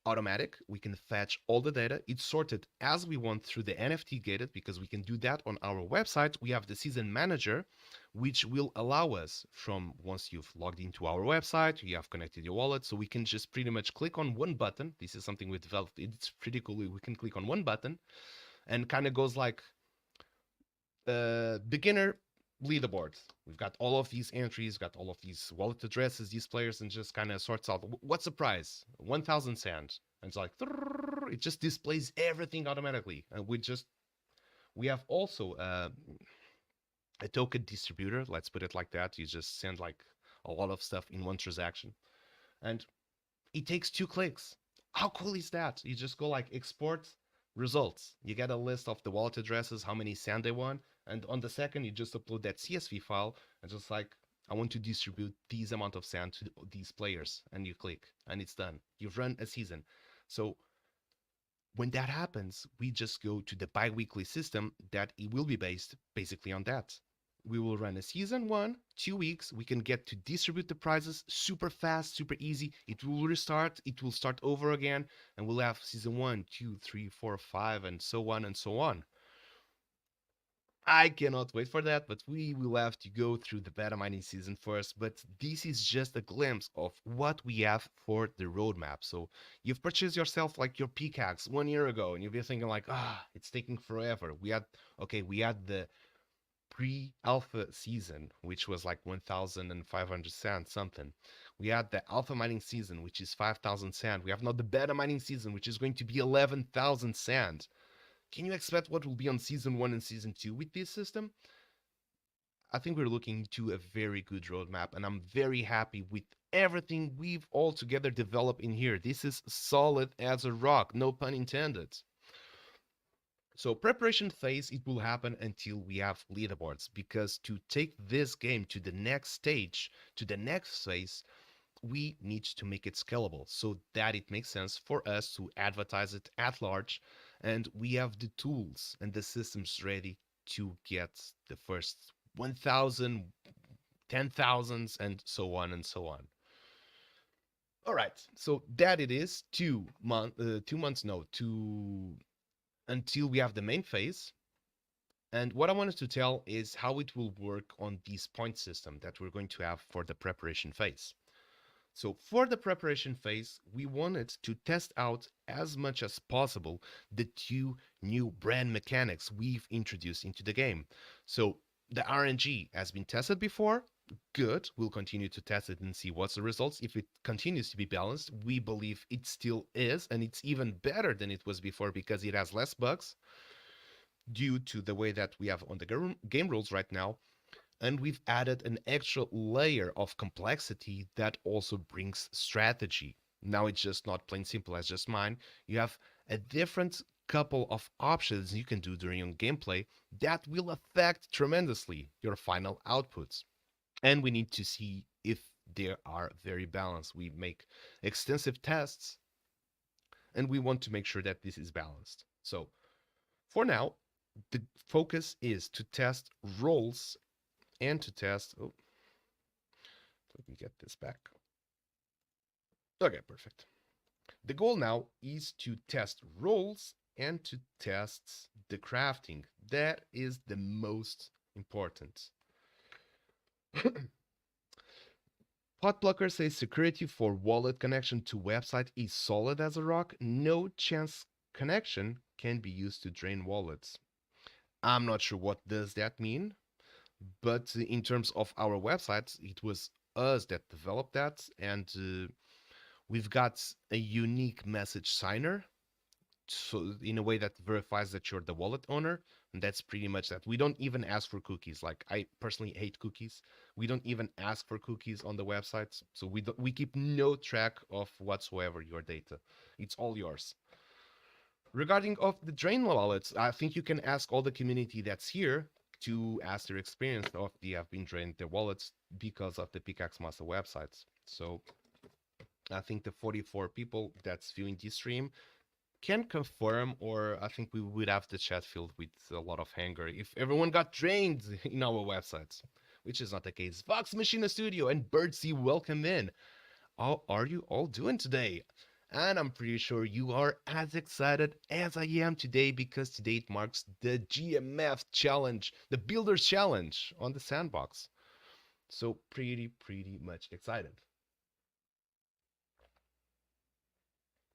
automatic, we can fetch all the data. It's sorted as we want through the NFT gated because we can do that on our website. We have the season manager, which will allow us from once you've logged into our website, you have connected your wallet, so we can just pretty much click on one button. This is something we developed. It's pretty cool. We can click on one button and kind of goes like beginner leaderboard. We've got all of these entries, got all of these wallet addresses, these players, and just kind of sorts out what's the price, 1,000 sand, and it's like it just displays everything automatically. And we have also a token distributor, let's put it like that. You just send like a lot of stuff in one transaction, and it takes 2 clicks. How cool is that? You just go like export results. You get a list of the wallet addresses, how many sand they want, and on the second you just upload that CSV file and just like, I want to distribute this amount of sand to these players, and you click and it's done. You've run a season. So when that happens, we just go to the bi-weekly system that it will be based basically on that. We will run a season 1, 2 weeks. We can get to distribute the prizes super fast, super easy. It will restart, it will start over again, and we'll have season 1, 2, 3, 4, 5, and so on and so on. I cannot wait for that, but we will have to go through the beta mining season first. But this is just a glimpse of what we have for the roadmap. So you've purchased yourself like your pickaxe 1 year ago, and you'll be thinking like, it's taking forever. We had the pre-alpha season, which was like 1,500 sand something. We had the alpha mining season, which is 5,000 sand. We have now the beta mining season, which is going to be 11,000 sand. Can you expect what will be on season 1 and season 2 with this system? I think we're looking to a very good roadmap, and I'm very happy with everything we've all together developed in here. This is solid as a rock, no pun intended. So preparation phase, it will happen until we have leaderboards, because to take this game to the next stage, to the next phase, we need to make it scalable so that it makes sense for us to advertise it at large, and we have the tools and the systems ready to get the first 1,000, 10,000s, and so on and so on. All right, so that it is 2 months, no, until we have the main phase. And what I wanted to tell is how it will work on this point system that we're going to have for the preparation phase. So for the preparation phase, we wanted to test out as much as possible the two new brand mechanics we've introduced into the game. So the RNG has been tested before. Good. We'll continue to test it and see what's the results. If it continues to be balanced, we believe it still is, and it's even better than it was before because it has less bugs due to the way that we have on the game rules right now. And we've added an extra layer of complexity that also brings strategy. Now it's just not plain simple as just mine. You have a different couple of options you can do during your gameplay that will affect tremendously your final outputs. And we need to see if they are very balanced. We make extensive tests, and we want to make sure that this is balanced. So for now, the focus is to test roles and to test, oh, let me get this back. Okay, perfect. The goal now is to test roles and to test the crafting. That is the most important. Potblocker says security for wallet connection to website is solid as a rock. No chance connection can be used to drain wallets. I'm not sure what does that mean, but in terms of our websites, it was us that developed that, and we've got a unique message signer, so in a way that verifies that you're the wallet owner. And that's pretty much that. We don't even ask for cookies. Like, I personally hate cookies. We don't even ask for cookies on the websites, so we keep no track of whatsoever your data. It's all yours. Regarding of the drain wallets, I think you can ask all the community that's here to ask their experience of they have been drained their wallets because of the Pickaxe Master websites. So I think the 44 people that's viewing this stream can confirm, or I think we would have the chat filled with a lot of anger if everyone got drained in our websites, which is not the case. Vox Machina Studio and Birdsea, welcome in. How are you all doing today? And I'm pretty sure you are as excited as I am today, because today it marks the GMF challenge, the Builders Challenge on the Sandbox. So pretty much excited.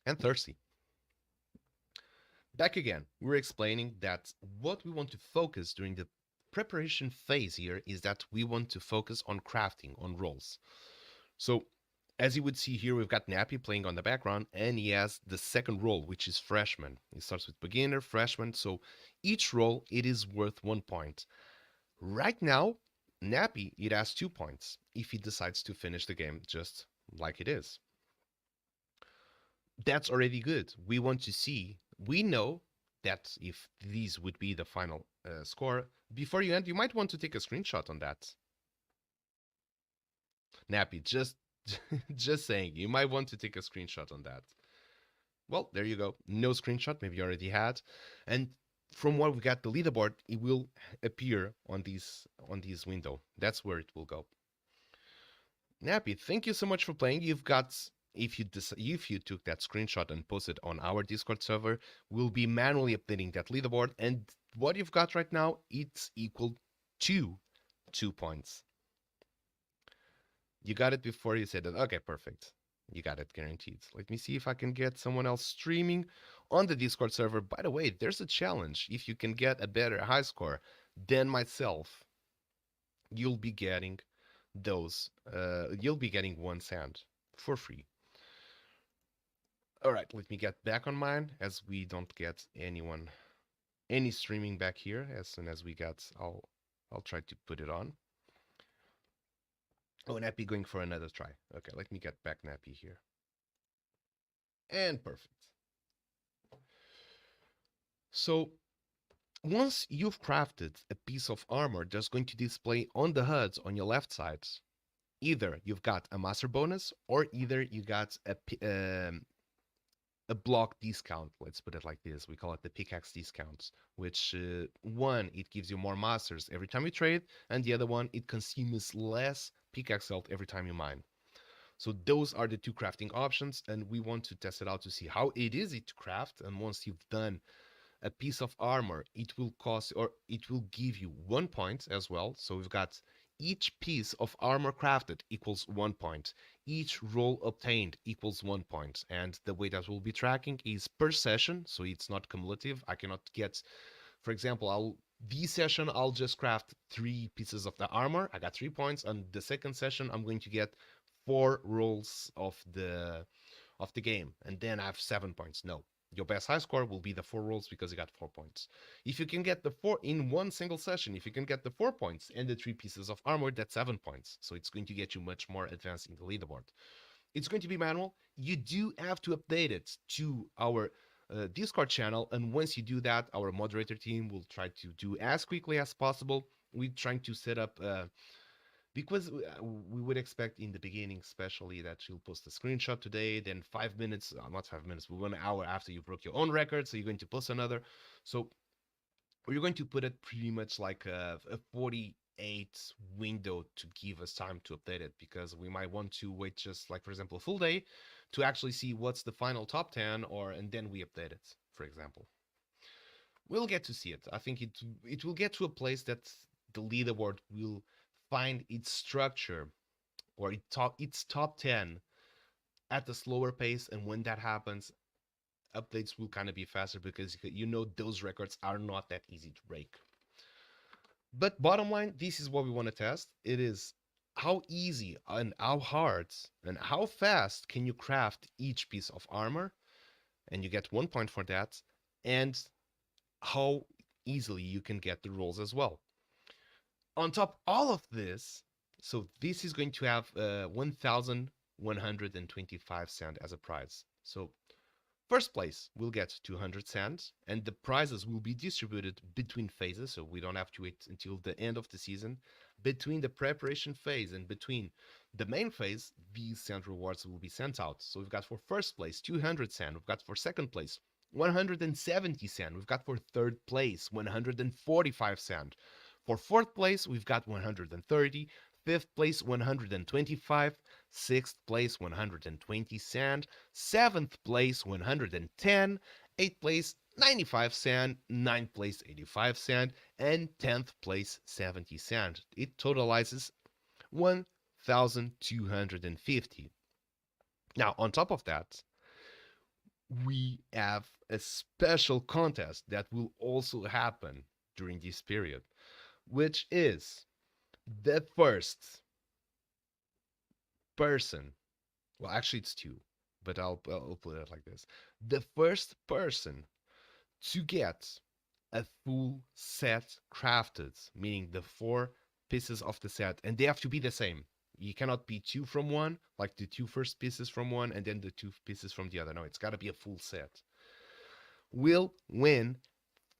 And thirsty. Back again, we're explaining that what we want to focus during the preparation phase here is that we want to focus on crafting, on roles. So as you would see here, we've got Nappy playing on the background, and he has the second role, which is freshman. He starts with beginner, freshman, so each role, it is worth 1 point. Right now, Nappy, it has 2 points if he decides to finish the game just like it is. That's already good. We want to see, we know that if these would be the final score, before you end, you might want to take a screenshot on that. Nappy, just saying, you might want to take a screenshot on that. Well, there you go. No screenshot, maybe you already had. And from what we got the leaderboard, it will appear on this window. That's where it will go. Nappy, thank you so much for playing. You've got if you took that screenshot and posted on our Discord server, we'll be manually updating that leaderboard. And what you've got right now, it's equal to 2 points. You got it before you said it. Okay, perfect. You got it guaranteed. Let me see if I can get someone else streaming on the Discord server. By the way, there's a challenge. If you can get a better high score than myself, you'll be getting you'll be getting 1 cent for free. All right, let me get back on mine as we don't get any streaming back here. As soon as we get, I'll try to put it on. Oh, Nappy going for another try. Okay, let me get back Nappy here. And perfect. So once you've crafted a piece of armor that's going to display on the HUDs on your left side, either you've got a master bonus or either you got a block discount. Let's put it like this. We call it the Pickaxe discounts, which one, it gives you more masters every time you trade, and the other one, it consumes less Pickaxe health every time you mine. So those are the two crafting options, and we want to test it out to see how it is to craft. And once you've done a piece of armor, it will cost, or it will give you 1 point as well. So we've got each piece of armor crafted equals 1 point. Each roll obtained equals 1 point. And the way that we'll be tracking is per session, so it's not cumulative. I cannot get, for example, this session I'll just craft 3 pieces of the armor. I got 3 points. And the second session I'm going to get 4 rolls of the game, and then I have 7 points. No. Your best high score will be the 4 rolls because you got 4 points. If you can get the 4 in one single session, if you can get the 4 points and the 3 pieces of armor, that's 7 points. So it's going to get you much more advanced in the leaderboard. It's going to be manual. You do have to update it to our Discord channel, and once you do that, our moderator team will try to do as quickly as possible. We're trying to set up because we would expect in the beginning, especially, that you'll post a screenshot today, then 5 minutes, not 5 minutes, but 1 hour after you broke your own record, so you're going to post another. So we're going to put it pretty much like a 48 window to give us time to update it, because we might want to wait just like, for example, a full day to actually see what's the final top 10, and then we update it, for example. We'll get to see it. I think it will get to a place that the leaderboard will find its structure or its top 10 at a slower pace, and when that happens, updates will kind of be faster, because those records are not that easy to break. But bottom line, this is what we want to test. It is how easy and how hard and how fast can you craft each piece of armor, and you get 1 point for that, and how easily you can get the rolls as well. On top all of this, so this is going to have 1,125 sand as a prize. So first place will get 200 sand, and the prizes will be distributed between phases, so we don't have to wait until the end of the season. Between the preparation phase and between the main phase, these sand rewards will be sent out. So we've got for first place 200 sand, we've got for second place 170 sand, we've got for third place 145 sand. For fourth place, we've got 130, fifth place 125, sixth place 120 sand, seventh place 110, eighth place 95 sand, ninth place 85 sand, and 10th place 70 sand. It totalizes 1,250. Now, on top of that, we have a special contest that will also happen during this period, which is the first person, well, actually it's 2, but I'll put it like this. The first person to get a full set crafted, meaning the 4 pieces of the set, and they have to be the same. You cannot be 2 from one, like the 2 first pieces from one and then the 2 pieces from the other. No, it's got to be a full set. Will win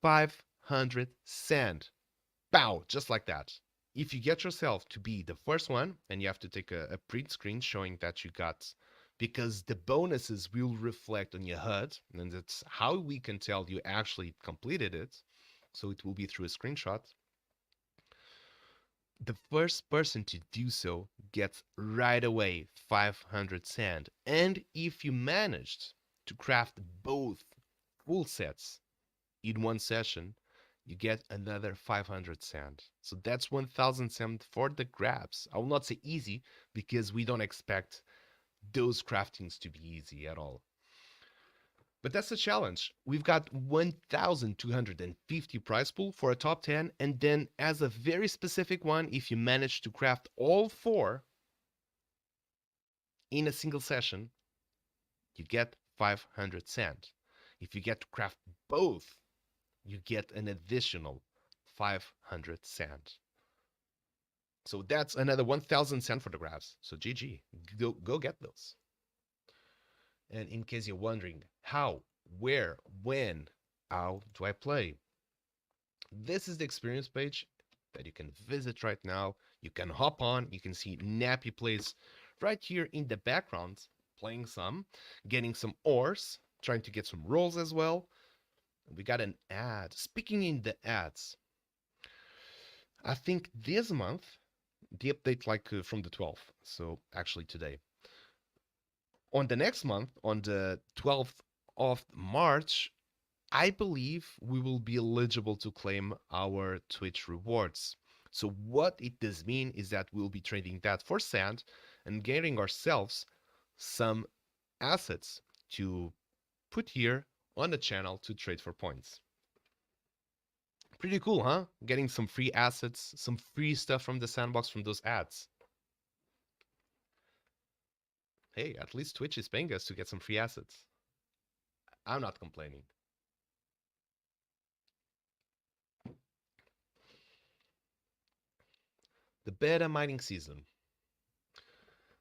500 sand. Bow, just like that. If you get yourself to be the first one, and you have to take a print screen showing that you got, because the bonuses will reflect on your HUD, and that's how we can tell you actually completed it. So it will be through a screenshot. The first person to do so gets right away 500 sand. And if you managed to craft both full sets in one session, you get another 500 sand. So that's 1000 sand for the grabs. I will not say easy because we don't expect those craftings to be easy at all. But that's the challenge. We've got 1,250 prize pool for a top 10, and then as a very specific one, if you manage to craft all four in a single session, you get 500 sand. If you get to craft both, you get an additional 500 sand. So that's another 1,000 sand for the grabs. So GG, go get those. And in case you're wondering how, where, when, how do I play? This is the experience page that you can visit right now. You can hop on, you can see Nappy plays right here in the background, playing some, getting some ores, trying to get some rolls as well. We got an ad. Speaking in the ads, I think this month, the update from the 12th, so actually today, on the next month, on the 12th of March, I believe we will be eligible to claim our Twitch rewards. So what it does mean is that we'll be trading that for sand and getting ourselves some assets to put here on the channel to trade for points. Pretty cool, huh? Getting some free assets, some free stuff from the sandbox from those ads. Hey, at least Twitch is paying us to get some free assets. I'm not complaining. The beta mining season.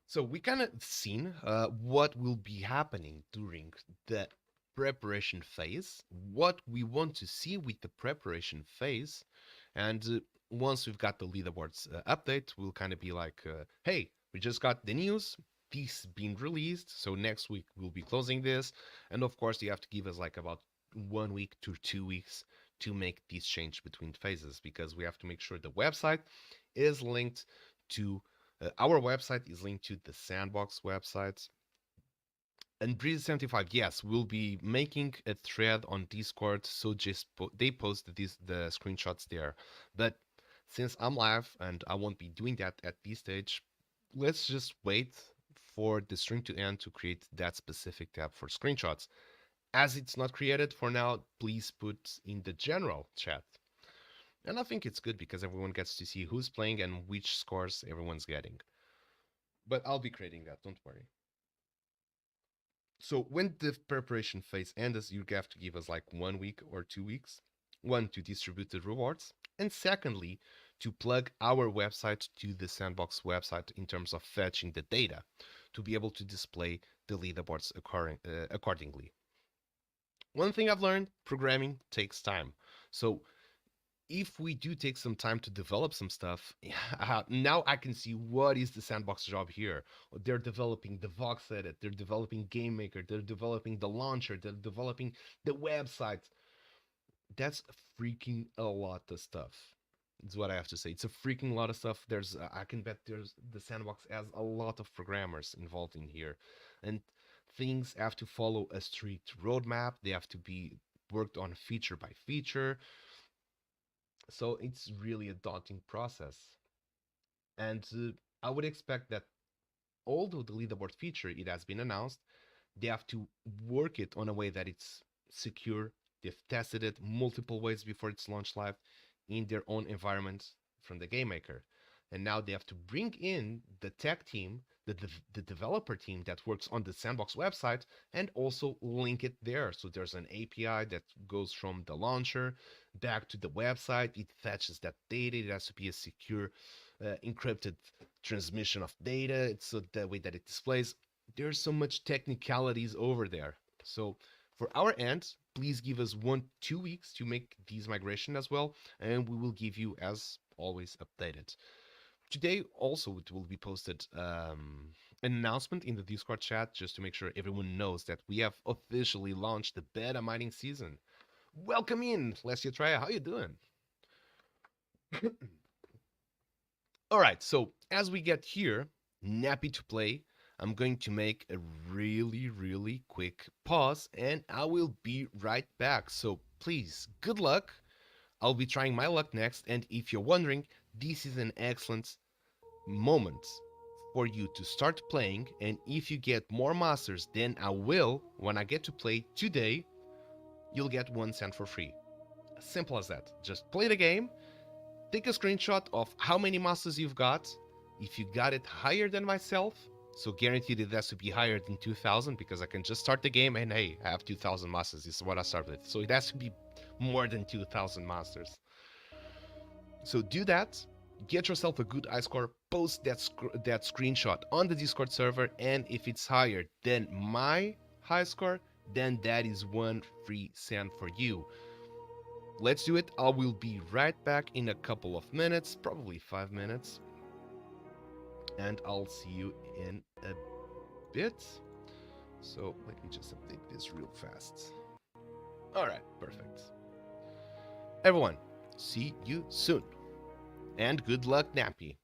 So we kind of seen what will be happening during the preparation phase, what we want to see with the preparation phase, and once we've got the leaderboards update, we'll kind of be like, hey, we just got the news, this being released, so next week we'll be closing this, and of course you have to give us like about 1 week to 2 weeks to make this change between phases, because we have to make sure the website is linked to our website is linked to the Sandbox website. And Breezy75, yes, we'll be making a thread on Discord, so just they post the screenshots there. But since I'm live and I won't be doing that at this stage, let's just wait for the stream to end to create that specific tab for screenshots. As it's not created for now, please put in the general chat. And I think it's good because everyone gets to see who's playing and which scores everyone's getting. But I'll be creating that, don't worry. So when the preparation phase ends, you have to give us like 1 week or 2 weeks. One, to distribute the rewards. And secondly, to plug our website to the Sandbox website in terms of fetching the data to be able to display the leaderboards accordingly. One thing I've learned, programming takes time. So if we do take some time to develop some stuff, now I can see what is the Sandbox job here. They're developing the Vox edit, they're developing Game Maker, they're developing the launcher, they're developing the website. That's freaking a lot of stuff. Is what I have to say. It's a freaking lot of stuff. I can bet the Sandbox has a lot of programmers involved in here, and things have to follow a strict roadmap. They have to be worked on feature by feature. So it's really a daunting process. And I would expect that although the leaderboard feature, it has been announced, they have to work it on a way that it's secure. They've tested it multiple ways before it's launched live in their own environment from the game maker. And now they have to bring in the tech team, the developer team that works on the Sandbox website, and also link it there. So there's an API that goes from the launcher back to the website. It fetches that data. It has to be a secure, encrypted transmission of data. It's so the way that it displays. There's so much technicalities over there. So for our end, please give us 1-2 weeks to make these migration as well, and we will give you, as always, updated. Today also it will be posted an announcement in the Discord chat just to make sure everyone knows that we have officially launched the beta mining season. Welcome in, Lesia Traya. How you doing? All right, so as we get here, Nappy to play, I'm going to make a really quick pause and I will be right back. So please, good luck. I'll be trying my luck next. And if you're wondering, this is an excellent moment for you to start playing. And if you get more masters than I will when I get to play today, you'll get 1 cent for free. Simple as that. Just play the game, take a screenshot of how many masters you've got. If you got it higher than myself, so guaranteed it has to be higher than 2000 because I can just start the game and hey, I have 2000 masters. This is what I start with. So it has to be more than 2000 masters. So do that. Get yourself a good high score. Post that screenshot on the Discord server, and if it's higher than my high score, then that is 1 free cent for you. Let's do it. I will be right back in a couple of minutes, probably 5 minutes. And I'll see you in a bit. So let me just update this real fast. Alright, perfect. Everyone, see you soon. And good luck, Nappy.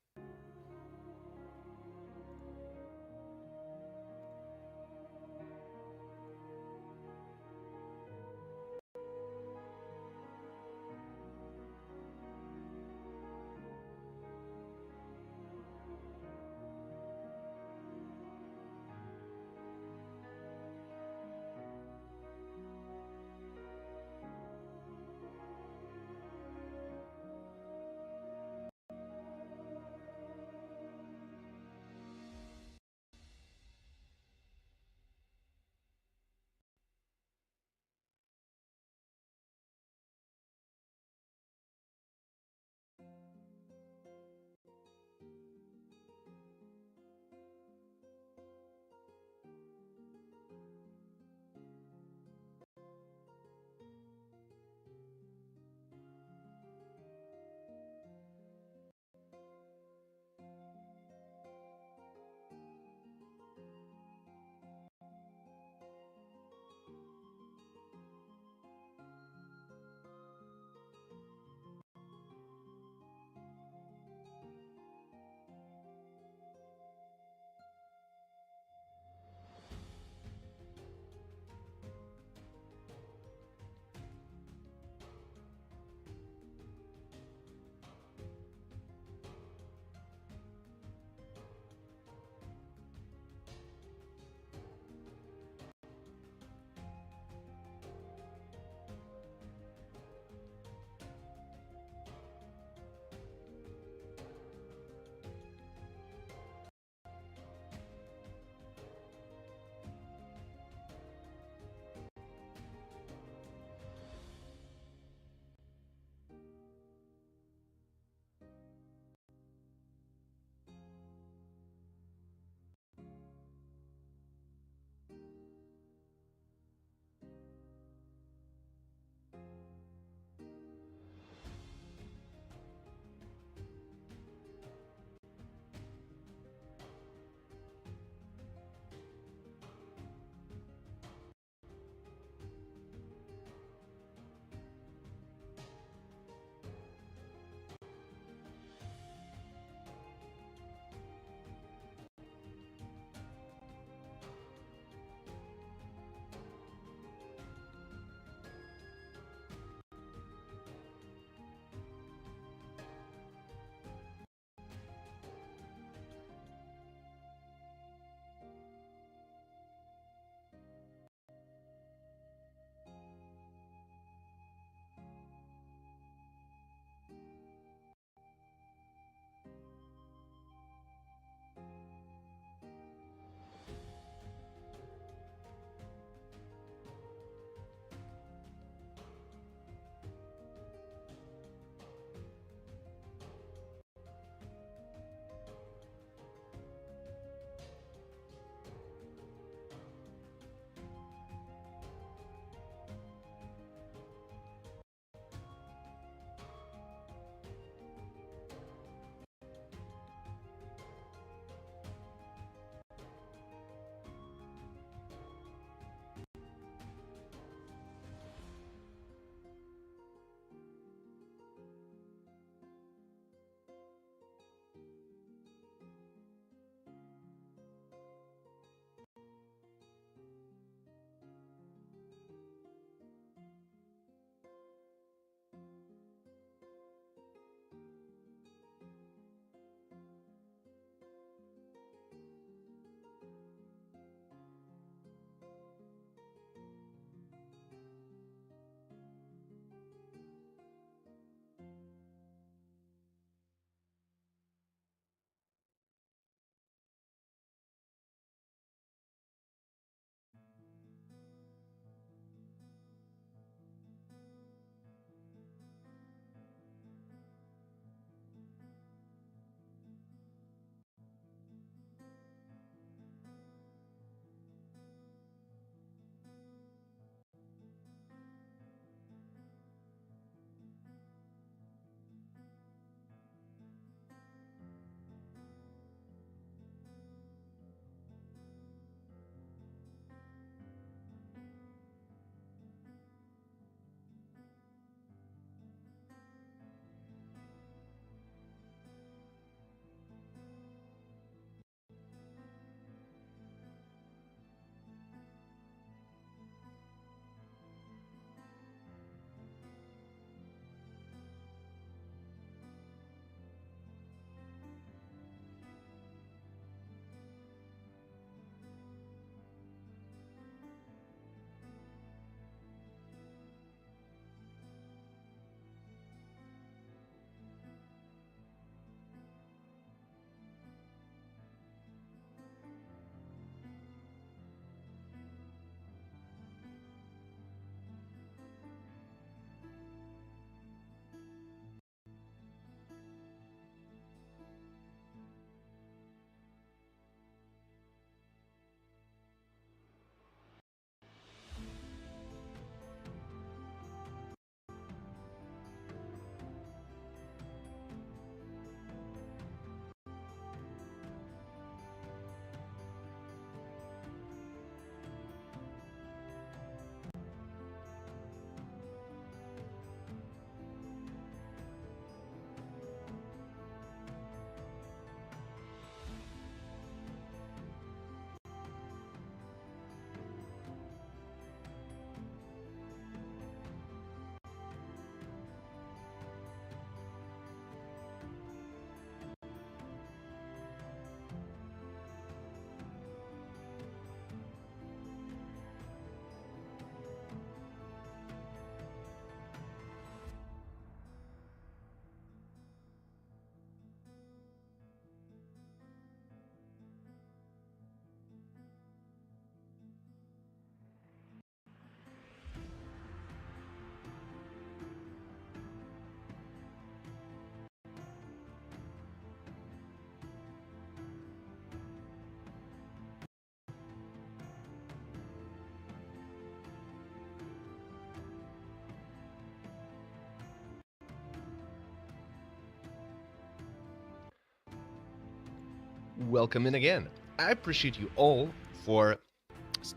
welcome in again. I appreciate you all for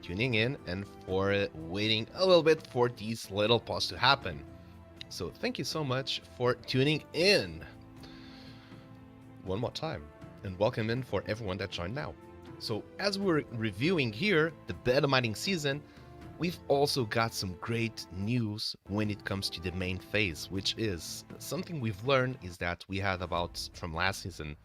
tuning in and for waiting a little bit for these little posts to happen. So thank you so much for tuning in one more time, and welcome in for everyone that joined now. So as we're reviewing here the beta mining season, we've also got some great news when it comes to the main phase, which is something we've learned is that we had about from last season,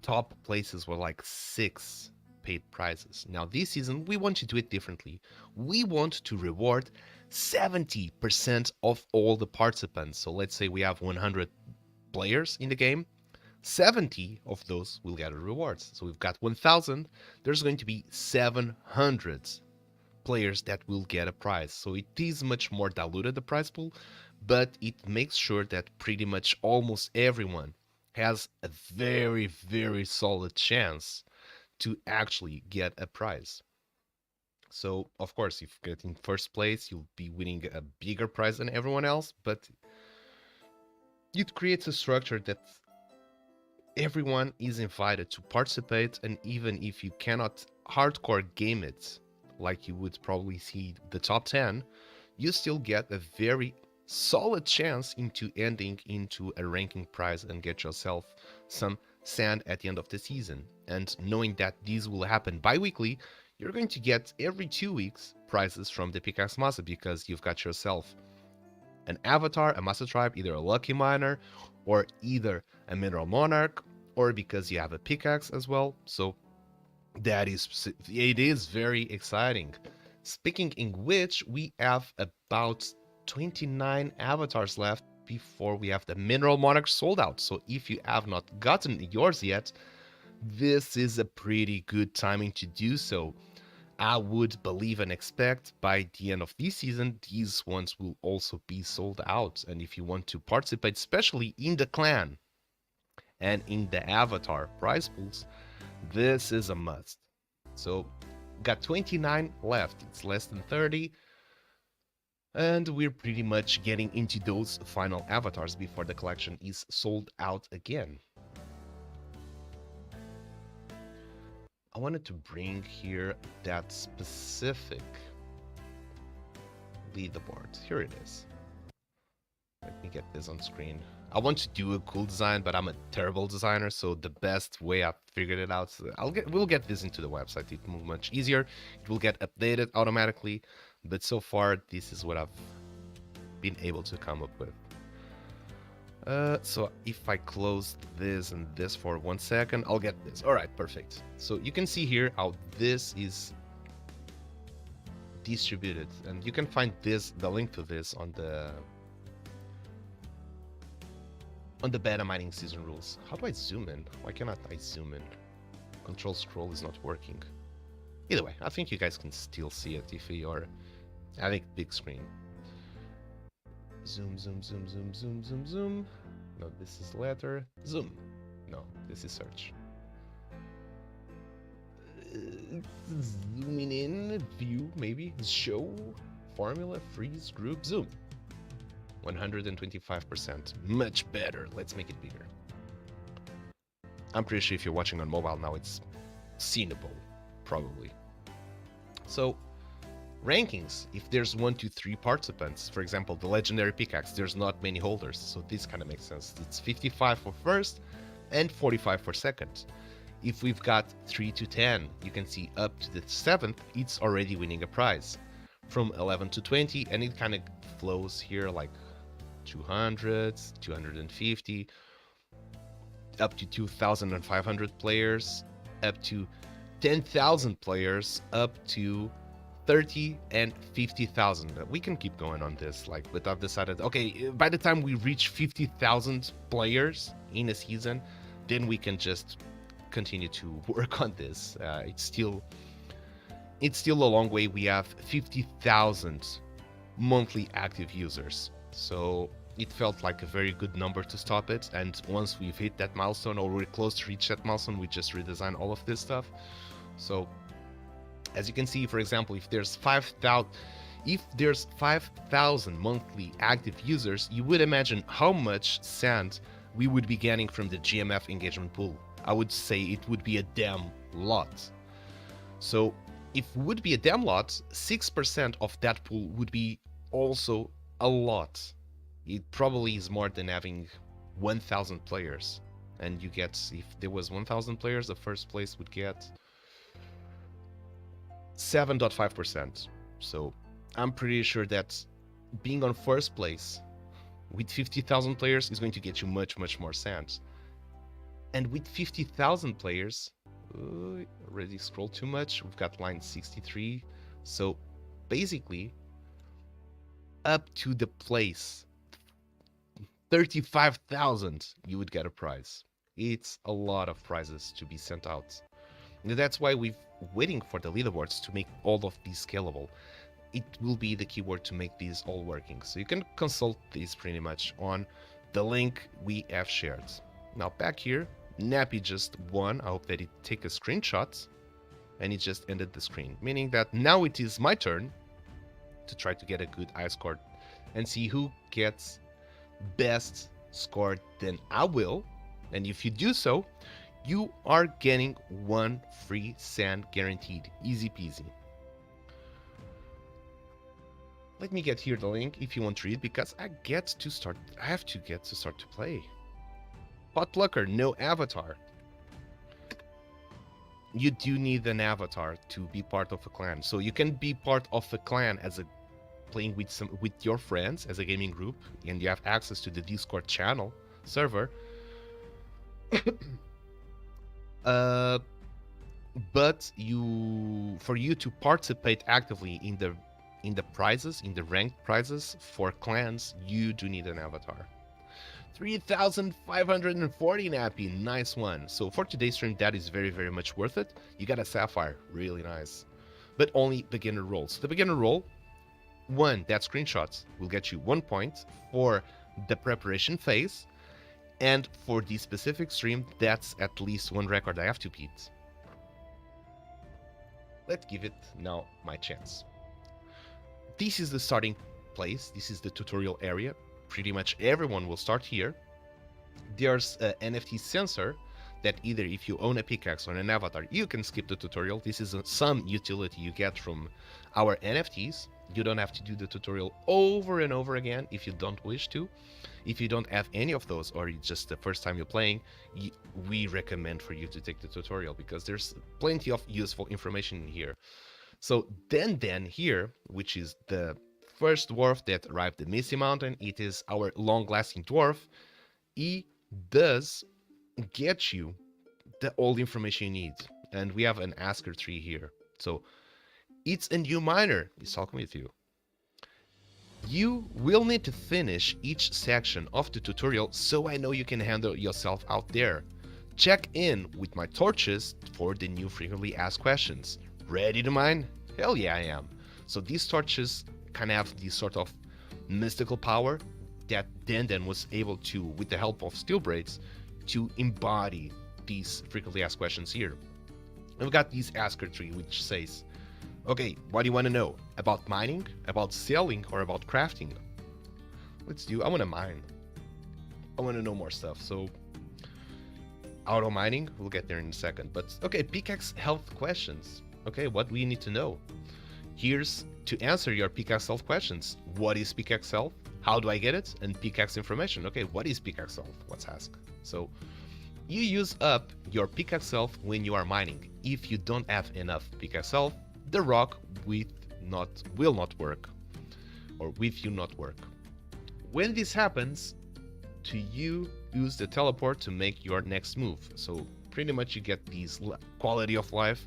top places were like 6 paid prizes. Now this season we want to do it differently. We want to reward 70% of all the participants. So let's say we have 100 players in the game, 70 of those will get a reward. So we've got 1000, there's going to be 700 players that will get a prize. So it is much more diluted, the prize pool, but it makes sure that pretty much almost everyone has a very, very solid chance to actually get a prize. So, of course, if you get in first place, you'll be winning a bigger prize than everyone else, but it creates a structure that everyone is invited to participate, and even if you cannot hardcore game it, like you would probably see the top 10, you still get a very solid chance into ending into a ranking prize and get yourself some sand at the end of the season. And knowing that these will happen bi-weekly, you're going to get every 2 weeks prizes from the Pickaxe Master, because you've got yourself an avatar, a Master Tribe, either a Lucky Miner or either a Mineral Monarch, or because you have a pickaxe as well. So that is, it is very exciting. Speaking in which, we have about 29 avatars left before we have the Mineral Monarch sold out. So if you have not gotten yours yet, this is a pretty good timing to do so. I would believe and expect by the end of this season, these ones will also be sold out. And if you want to participate, especially in the clan and in the avatar prize pools, this is a must. So got 29 left, it's less than 30. And we're pretty much getting into those final avatars before the collection is sold out again. I wanted to bring here that specific leaderboard. Here it is. Let me get this on screen. I want to do a cool design, but I'm a terrible designer, so the best way I've figured it out, we'll get this into the website. It will be much easier. It will get updated automatically, but so far this is what I've been able to come up with. So if I close this and this for 1 second, I'll get this. All right, perfect. So you can see here how this is distributed, and you can find this, the link to this on the beta mining season rules. How do I zoom in? Why cannot I zoom in? Control scroll is not working. Either way, I think you guys can still see it if you're having big screen. Zoom, zoom, zoom, zoom, zoom, zoom, zoom. No, this is letter. Zoom. No, this is search. Zooming in, view, maybe. Show, formula, freeze, group, zoom. 125%. Much better. Let's make it bigger. I'm pretty sure if you're watching on mobile now, it's seeable, probably. So, rankings, if there's 1 to 3 participants, for example, the legendary pickaxe, there's not many holders, so this kind of makes sense. It's 55 for first and 45 for second. If we've got 3 to 10, you can see up to the 7th, it's already winning a prize. From 11 to 20, and it kind of flows here like 200, 250, up to 2,500 players, up to 10,000 players, up to 30 and 50,000. We can keep going on this, like, but I've decided, okay, by the time we reach 50,000 players in a season, then we can just continue to work on this. It's still a long way. We have 50,000 monthly active users, so it felt like a very good number to stop it. And once we've hit that milestone, or we're close to reach that milestone, we just redesign all of this stuff. So as you can see, for example, if there's 5,000 monthly active users, you would imagine how much sand we would be getting from the GMF engagement pool. I would say it would be a damn lot. So if it would be a damn lot, 6% of that pool would be also a lot. It probably is more than having 1,000 players. And you get, if there was 1,000 players, the first place would get 7.5%. So I'm pretty sure that being on first place with 50,000 players is going to get you much, much more sand. And with 50,000 players, already scrolled too much. We've got line 63. So basically, up to the place 35,000, you would get a prize. It's a lot of prizes to be sent out. And that's why we're waiting for the leaderboards to make all of these scalable. It will be the keyword to make these all working. So you can consult these pretty much on the link we have shared. Now back here, Nappy just won. I hope that it take a screenshot and it just ended the screen. Meaning that now it is my turn to try to get a good high score and see who gets best score. Then I will. And if you do so, you are getting 1 free sand guaranteed. Easy peasy. Let me get here the link if you want to read, because I have to get to start to play. Potlucker, no avatar. You do need an avatar to be part of a clan. So you can be part of a clan as a playing with your friends as a gaming group, and you have access to the Discord channel server. But for you to participate actively in the prizes, in the ranked prizes for clans, you do need an avatar. 3,540 Nappy, nice one. So for today's stream, that is very, very much worth it. You got a sapphire, really nice. But only beginner rolls. The beginner roll, that screenshot will get you 1 point for the preparation phase. And for the specific stream, that's at least 1 record I have to beat. Let's give it now my chance. This is the starting place. This is the tutorial area. Pretty much everyone will start here. There's an NFT sensor that either if you own a pickaxe or an avatar, you can skip the tutorial. This is some utility you get from our NFTs. You don't have to do the tutorial over and over again if you don't wish to. If you don't have any of those, or it's just the first time you're playing, we recommend for you to take the tutorial, because there's plenty of useful information in here. So then here, which is the first dwarf that arrived at Misty Mountain, it is our long-lasting dwarf. He does get you all the information you need. And we have an asker tree here. So it's a new miner. He's talking with you. You will need to finish each section of the tutorial so I know you can handle yourself out there. Check in with my torches for the new frequently asked questions. Ready to mine? Hell yeah, I am. So these torches kind of have this sort of mystical power that Dan was able to, with the help of steel braids, to embody these frequently asked questions here. And we've got this asker tree which says, okay, what do you want to know? About mining, about selling, or about crafting? I want to mine. I want to know more stuff. So auto mining, we'll get there in a second. But okay, pickaxe health questions. Okay, what do you need to know? Here's to answer your pickaxe health questions. What is pickaxe health? How do I get it? And pickaxe information. Okay, what is pickaxe health? Let's ask. So you use up your pickaxe health when you are mining. If you don't have enough pickaxe health, the rock will not work, or with you not work. When this happens, to you use the teleport to make your next move. So pretty much you get these quality of life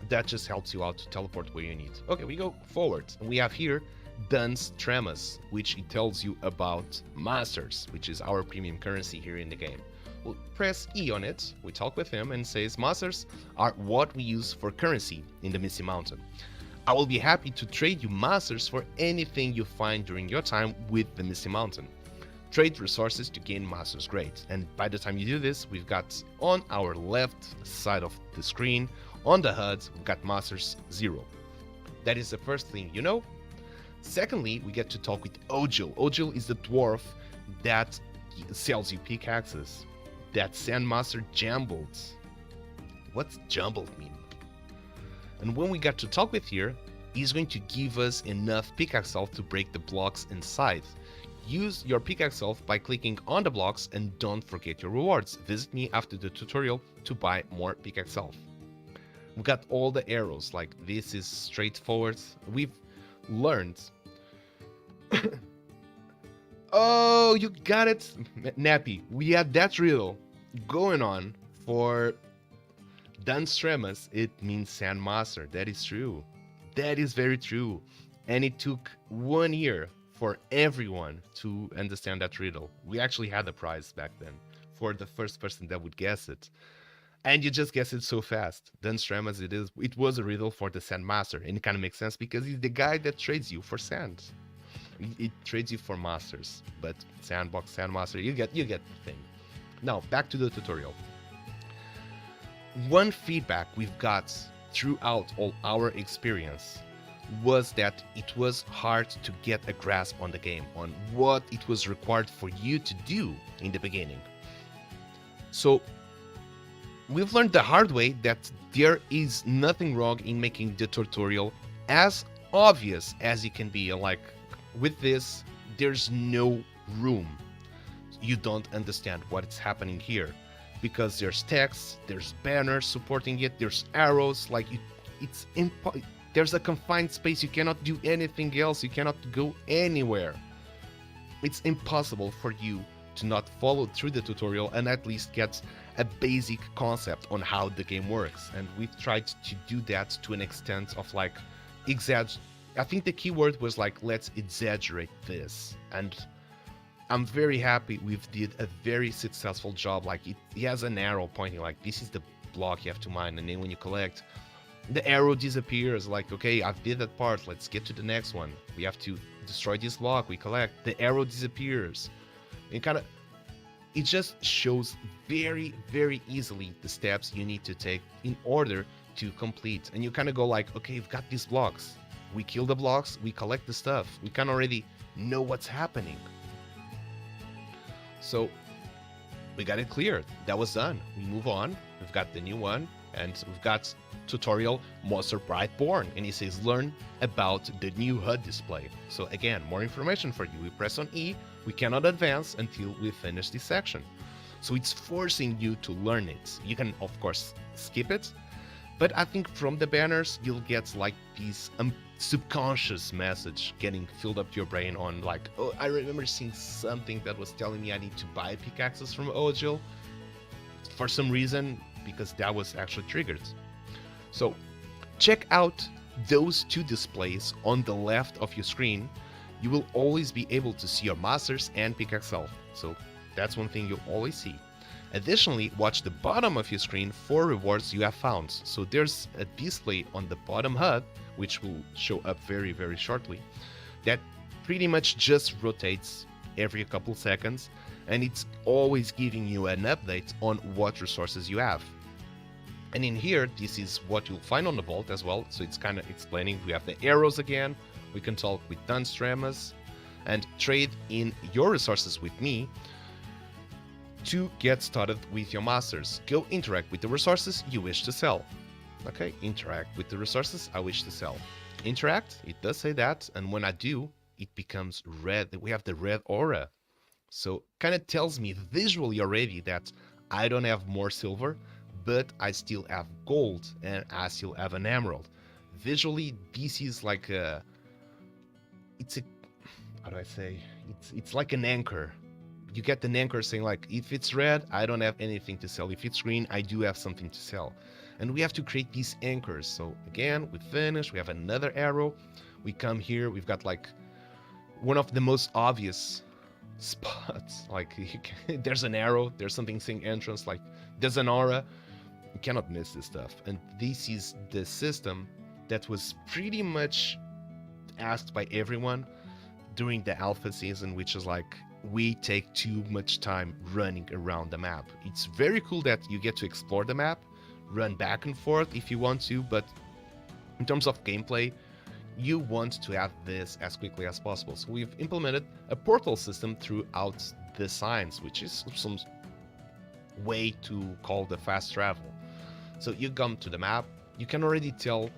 that just helps you out to teleport where you need. Okay, we go forward, and we have here Duns Tremas, which it tells you about Masters, which is our premium currency here in the game. We'll press E on it, we talk with him and says Masters are what we use for currency in the Misty Mountain. I will be happy to trade you Masters for anything you find during your time with the Misty Mountain. Trade resources to gain Masters grade. And by the time you do this, we've got on our left side of the screen, on the HUD, we've got Masters 0. That is the first thing you know. Secondly, we get to talk with Ojil. Ojil is the dwarf that sells you pickaxes. that Sandmaster jumbled. What's jumbled mean? And when we got to talk with here, he's going to give us enough pickaxe health to break the blocks inside. Use your pickaxe health by clicking on the blocks, and don't forget your rewards. Visit me after the tutorial to buy more pickaxe health. We got all the arrows, like this is straightforward. We've learned. Oh, you got it, Nappy. We had that riddle going on for Dunstremas. It means Sandmaster. That is true. That is very true. And it took 1 year for everyone to understand that riddle. We actually had a prize back then for the first person that would guess it. And you just guess it so fast. Dunstremas, it was a riddle for the Sandmaster. And it kind of makes sense because he's the guy that trades you for sand. It trades you for masters. But Sandbox, Sandmaster, you get the thing. Now, back to the tutorial. One feedback we've got throughout all our experience was that it was hard to get a grasp on the game, on what it was required for you to do in the beginning. So we've learned the hard way that there is nothing wrong in making the tutorial as obvious as it can be. Like with this, there's no room. You don't understand what's happening here because there's text, there's banners supporting it, there's arrows. Like there's a confined space. You cannot do anything else. You cannot go anywhere. It's impossible for you to not follow through the tutorial and at least get a basic concept on how the game works. And we've tried to do that to an extent of like I think the key word was like, let's exaggerate this. And I'm very happy we've did a very successful job. Like it has an arrow pointing like this is the block you have to mine, and then when you collect, the arrow disappears. Like, okay, I've did that part, let's get to the next one. We have to destroy this block, we collect, the arrow disappears. And it just shows very, very easily the steps you need to take in order to complete. And you kind of go like, okay, we've got these blocks, we kill the blocks, we collect the stuff, we can already know what's happening. So we got it cleared. That was done. We move on. We've got the new one, and we've got tutorial Monster Brightborn, and it says learn about the new HUD display. So again, more information for you. We press on E. We cannot advance until we finish this section. So it's forcing you to learn it. You can of course skip it, but I think from the banners you'll get like these subconscious message getting filled up to your brain on like, oh, I remember seeing something that was telling me I need to buy pickaxes from Ogil for some reason, because that was actually triggered. So check out those two displays on the left of your screen. You will always be able to see your masters and pickaxe health. So that's one thing you'll always see. Additionally, watch the bottom of your screen for rewards you have found. So there's a display on the bottom HUD, which will show up very, very shortly, that pretty much just rotates every couple seconds, and it's always giving you an update on what resources you have. And in here, this is what you'll find on the vault as well. So it's kind of explaining, we have the arrows again, we can talk with Dunstremas and trade in your resources with me to get started with your masters. Go interact with the resources you wish to sell. Okay, interact with the resources I wish to sell. Interact, it does say that, and when I do, it becomes red. We have the red aura. So kind of tells me visually already that I don't have more silver, but I still have gold and I still have an emerald. Visually, this is like how do I say? It's like an anchor. You get an anchor saying like, if it's red, I don't have anything to sell. If it's green, I do have something to sell. And we have to create these anchors. So again, we finish, we have another arrow. We come here, we've got like one of the most obvious spots. Like there's an arrow, there's something saying entrance, like there's an aura. You cannot miss this stuff. And this is the system that was pretty much asked by everyone during the alpha season, which is like, we take too much time running around the map. It's very cool that you get to explore the map, run back and forth if you want to, but in terms of gameplay, you want to have this as quickly as possible. So we've implemented a portal system throughout the signs, which is some way to call the fast travel. So you come to the map, you can already tell,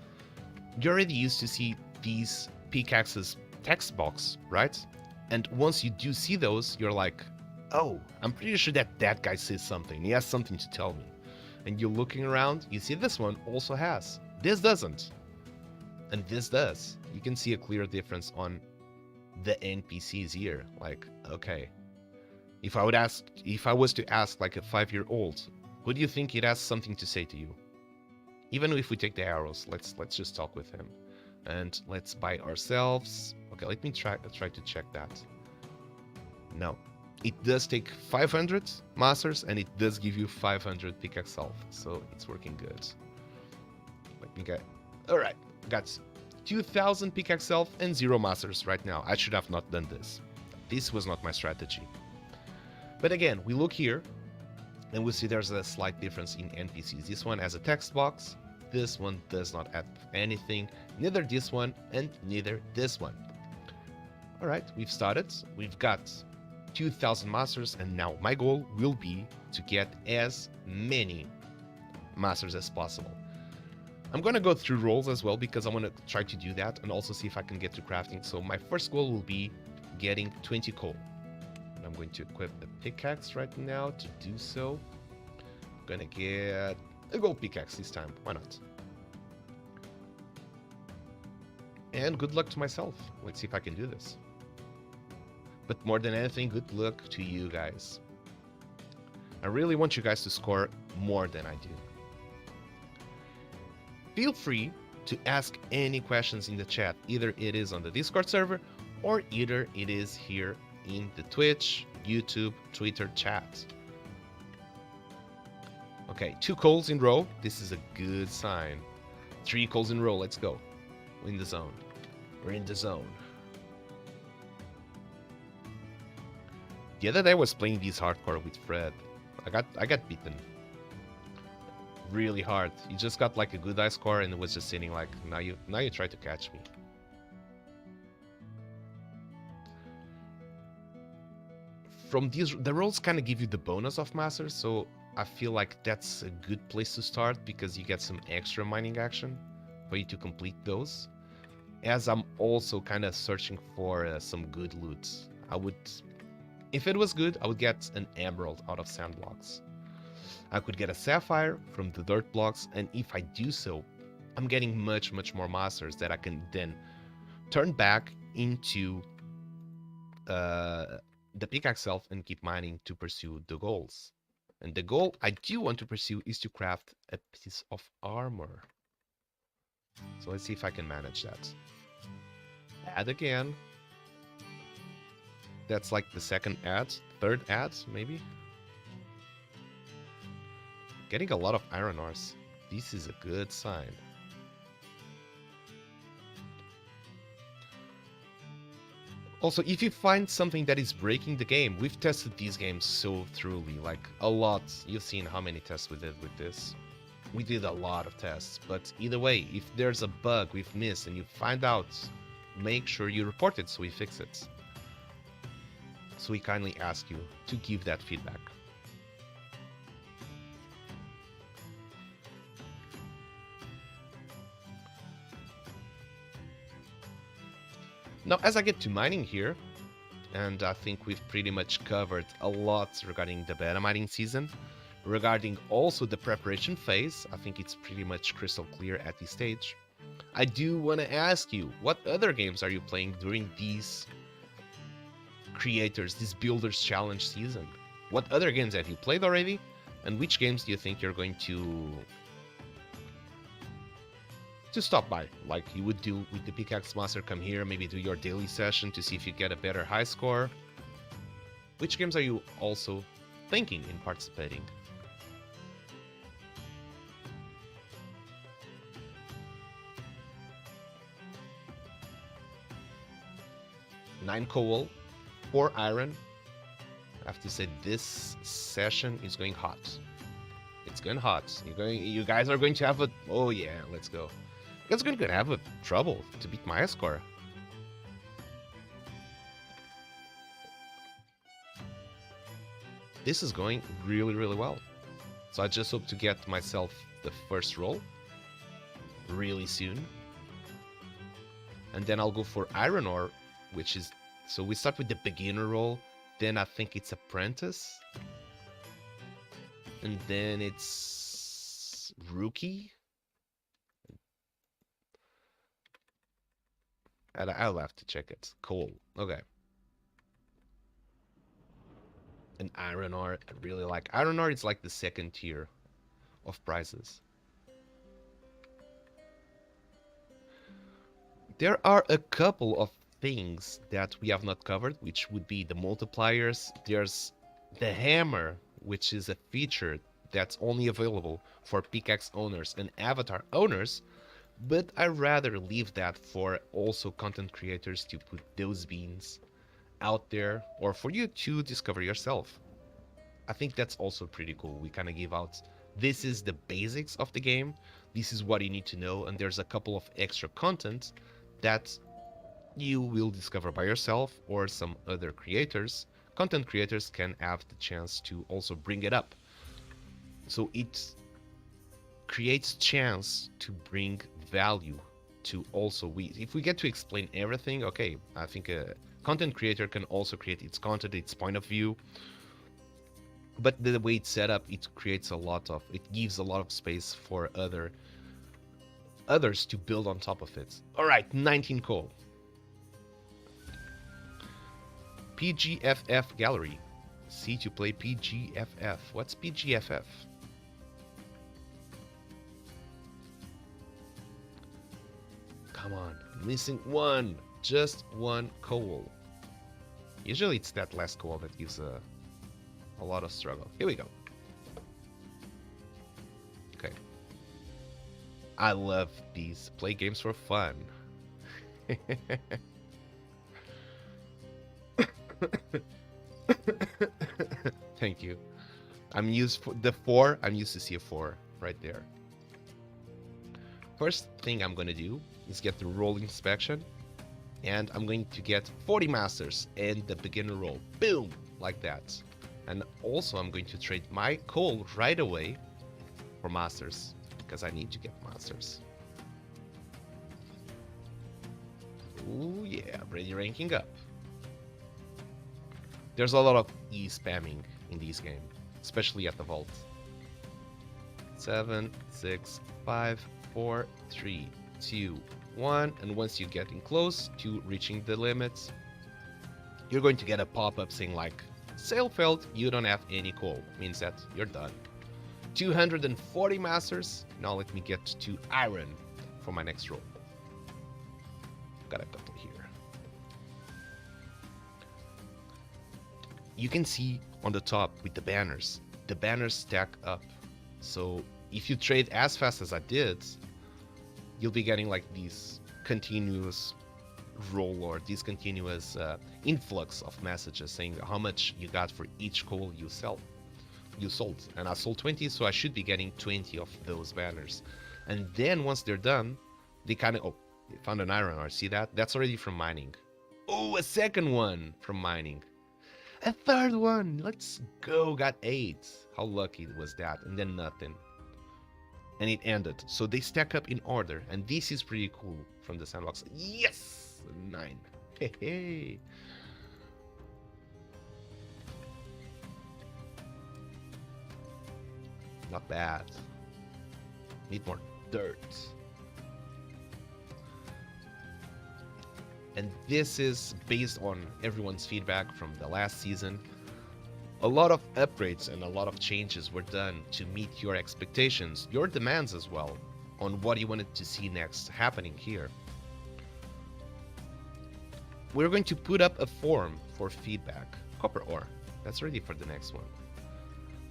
you're already used to see these pickaxes text box, right? And once you do see those, you're like, oh, I'm pretty sure that guy says something. He has something to tell me. And you're looking around, you see this one also has. This doesn't. And this does. You can see a clear difference on the NPCs here. Like, okay, if I was to ask like a 5-year-old, who do you think it has something to say to you? Even if we take the arrows, let's just talk with him. And let's buy ourselves. Okay, let me try to check that. No. It does take 500 masters and it does give you 500 pickaxe health. So it's working good. Let me get... Alright, got 2000 pickaxe health and 0 masters right now. I should have not done this. This was not my strategy. But again, we look here and we see there's a slight difference in NPCs. This one has a text box. This one does not add anything. Neither this one and neither this one. Alright, we've started. We've got 2000 masters, and now my goal will be to get as many masters as possible. I'm gonna go through roles as well because I want to try to do that and also see if I can get to crafting. So my first goal will be getting 20 coal. And I'm going to equip a pickaxe right now to do so. I'm gonna get a gold pickaxe this time. Why not? And good luck to myself. Let's see if I can do this. But more than anything, good luck to you guys. I really want you guys to score more than I do. Feel free to ask any questions in the chat. Either it is on the Discord server or either it is here in the Twitch, YouTube, Twitter chat. Okay, 2 coals in row. This is a good sign. 3 coals in row. Let's go. We're in the zone. We're in the zone. The other day I was playing these hardcore with Fred. I got beaten. Really hard. He just got like a good high score and it was just sitting like, now you try to catch me. From these, the rolls kind of give you the bonus of masters, so I feel like that's a good place to start because you get some extra mining action for you to complete those. As I'm also kind of searching for some good loot. If it was good, I would get an emerald out of Sandbox. I could get a sapphire from the dirt blocks, and if I do so, I'm getting much more masters that I can then turn back into the pickaxe self and keep mining to pursue the goals. And the goal I do want to pursue is to craft a piece of armor. So let's see if I can manage that. Add again. That's like the second ad, third ad, maybe. Getting a lot of iron ores. This is a good sign. Also, if you find something that is breaking the game, we've tested these games so thoroughly, like a lot. You've seen how many tests we did with this. We did a lot of tests, but either way, if there's a bug we've missed and you find out, make sure you report it so we fix it. So we kindly ask you to give that feedback. Now, as I get to mining here, and I think we've pretty much covered a lot regarding the beta mining season, regarding also the preparation phase, I think it's pretty much crystal clear at this stage. I do want to ask you, what other games are you playing during these creators, this builders challenge season? What other games have you played already, and which games do you think you're going to stop by, like you would do with the Pickaxe Master? Come here, maybe do your daily session to see if you get a better high score. Which games are you also thinking in participating? Nine coal, 4 iron. I have to say this session is going hot. It's going hot. You guys are going to have a... Oh yeah, let's go. You guys are going to have a trouble to beat my score. This is going really, really well. So I just hope to get myself the first roll really soon. And then I'll go for iron ore, which is... So we start with the beginner roll, then I think it's apprentice. And then it's rookie. I'll have to check it. Cool. Okay. And iron ore, I really like. Iron ore is like the second tier of prizes. There are a couple of things that we have not covered, which would be the multipliers. There's the hammer, which is a feature that's only available for pickaxe owners and avatar owners, but I rather leave that for also content creators to put those beans out there, or for you to discover yourself. I think that's also pretty cool. We kind of give out, this is the basics of the game, this is what you need to know, and there's a couple of extra content that you will discover by yourself, or some other creators, content creators, can have the chance to also bring it up. So it creates chance to bring value to also if we get to explain everything, okay, I think a content creator can also create its content, its point of view, but the way it's set up, it creates it gives a lot of space for others to build on top of it. All right, 19 coal. PGFF gallery. See to play PGFF. What's PGFF? Come on, missing one. Just one coal. Usually it's that last coal that gives a lot of struggle. Here we go. Okay. I love these. Play games for fun. Thank you. I'm used for the 4. I'm used to see a 4 right there. First thing I'm gonna do is get the roll inspection, and I'm going to get 40 masters and the beginner roll. Boom, like that. And also I'm going to trade my coal right away for masters, because I need to get masters. Ooh yeah, already ranking up. There's a lot of e-spamming in this game, especially at the vault. 7, 6, 5, 4, 3, 2, 1, and once you're getting close to reaching the limits, you're going to get a pop-up saying like, sale failed, you don't have any coal. Means that you're done. 240 masters. Now let me get to iron for my next roll. Got a couple here. You can see on the top with the banners stack up. So if you trade as fast as I did, you'll be getting like these continuous roll, or these continuous influx of messages saying how much you got for each coal you sold. And I sold 20, so I should be getting 20 of those banners. And then once they're done, they kind of, oh, they found an iron ore. See that? That's already from mining. Oh, a second one from mining. A third one. Let's go. Got 8. How lucky was that? And then nothing. And it ended. So they stack up in order. And this is pretty cool from the sandbox. Yes! 9. Hey, hey. Not bad. Need more dirt. And this is based on everyone's feedback from the last season. A lot of upgrades and a lot of changes were done to meet your expectations, your demands as well, on what you wanted to see next happening here. We're going to put up a form for feedback. Copper ore. That's ready for the next one.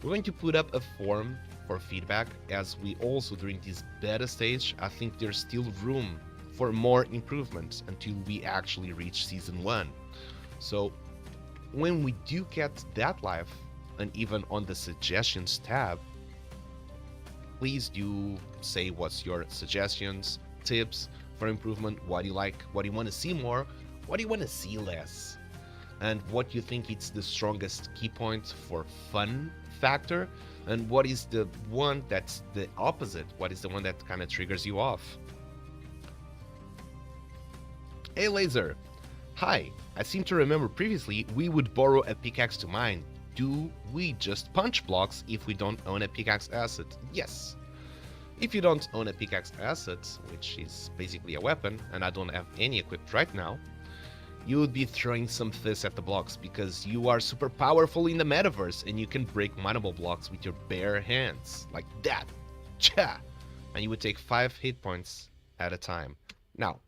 We're going to put up a form for feedback, as we also, during this beta stage, I think there's still room for more improvements until we actually reach season 1. So when we do get that live, and even on the suggestions tab, please do say what's your suggestions, tips for improvement, what do you like, what do you want to see more, what do you want to see less. and what you think it's the strongest key point for fun factor, and what is the one that's the opposite, what is the one that kind of triggers you off. Hey Laser, hi, I seem to remember previously we would borrow a pickaxe to mine. Do we just punch blocks if we don't own a pickaxe asset? Yes. If you don't own a pickaxe asset, which is basically a weapon, and I don't have any equipped right now, you would be throwing some fists at the blocks because you are super powerful in the metaverse and you can break mineable blocks with your bare hands. Like that. Cha! And you would take 5 hit points at a time. Now,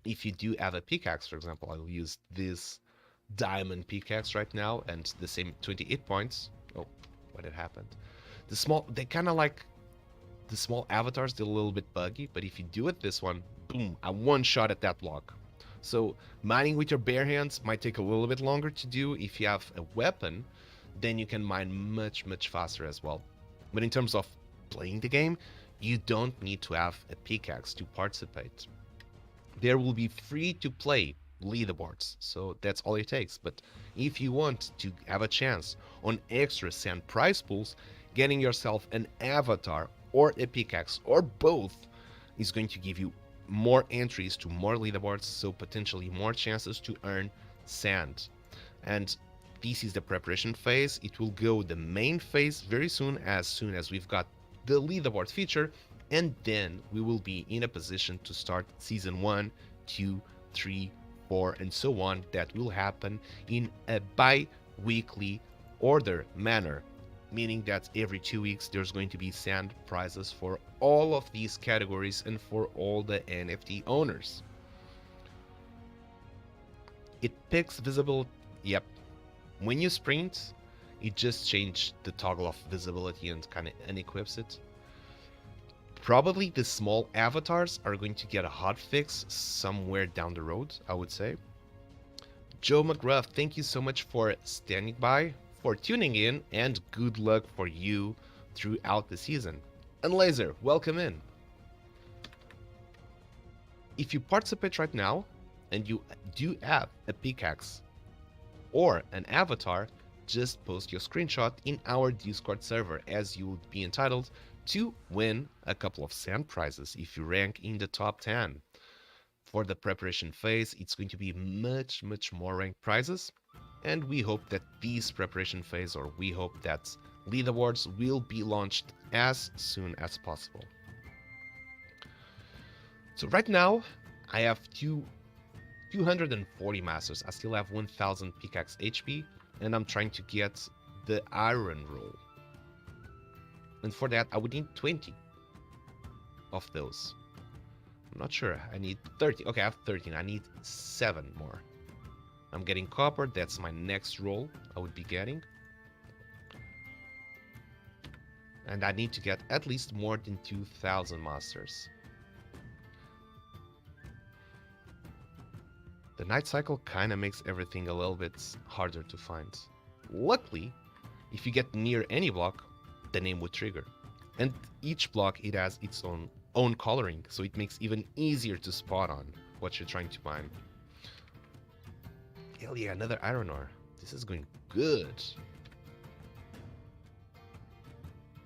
if you do have a pickaxe, for example, I will use this diamond pickaxe right now and the same 28 points. Oh, what had happened? They kind of like the small avatars, they're a little bit buggy, but if you do it this one, boom, a one shot at that block. So mining with your bare hands might take a little bit longer to do. If you have a weapon, then you can mine much faster as well. But in terms of playing the game, you don't need to have a pickaxe to participate. There will be free to play leaderboards, so that's all it takes. But if you want to have a chance on extra sand prize pools, getting yourself an avatar or a pickaxe or both is going to give you more entries to more leaderboards, so potentially more chances to earn sand. And this is the preparation phase. It will go the main phase very soon as we've got the leaderboard feature, and then we will be in a position to start season 1, 2, 3, 4 and so on. That will happen in a bi-weekly order manner, meaning that every 2 weeks there's going to be sand prizes for all of these categories and for all the NFT owners. It picks visibility. Yep. When you sprint, it just changed the toggle of visibility and kind of unequips it. Probably the small avatars are going to get a hotfix somewhere down the road, I would say. Joe McGruff, thank you so much for standing by, for tuning in, and good luck for you throughout the season. And Laser, welcome in. If you participate right now and you do have a pickaxe or an avatar, just post your screenshot in our Discord server, as you would be entitled to win a couple of sand prizes if you rank in the top 10. For the preparation phase, it's going to be much more ranked prizes, and we hope that these preparation phase, or we hope that leaderboards will be launched as soon as possible. So right now I have 240 masters. I still have 1000 pickaxe HP, and I'm trying to get the iron roll. And for that I would need 20 of those. I'm not sure. I need 30. Okay, I have 13. I need 7 more. I'm getting copper. That's my next roll I would be getting. And I need to get at least more than 2000 masters. The night cycle kind of makes everything a little bit harder to find. Luckily, if you get near any block, the name would trigger. And each block, it has its own coloring, so it makes even easier to spot on what you're trying to mine. Hell yeah, another iron ore. This is going good.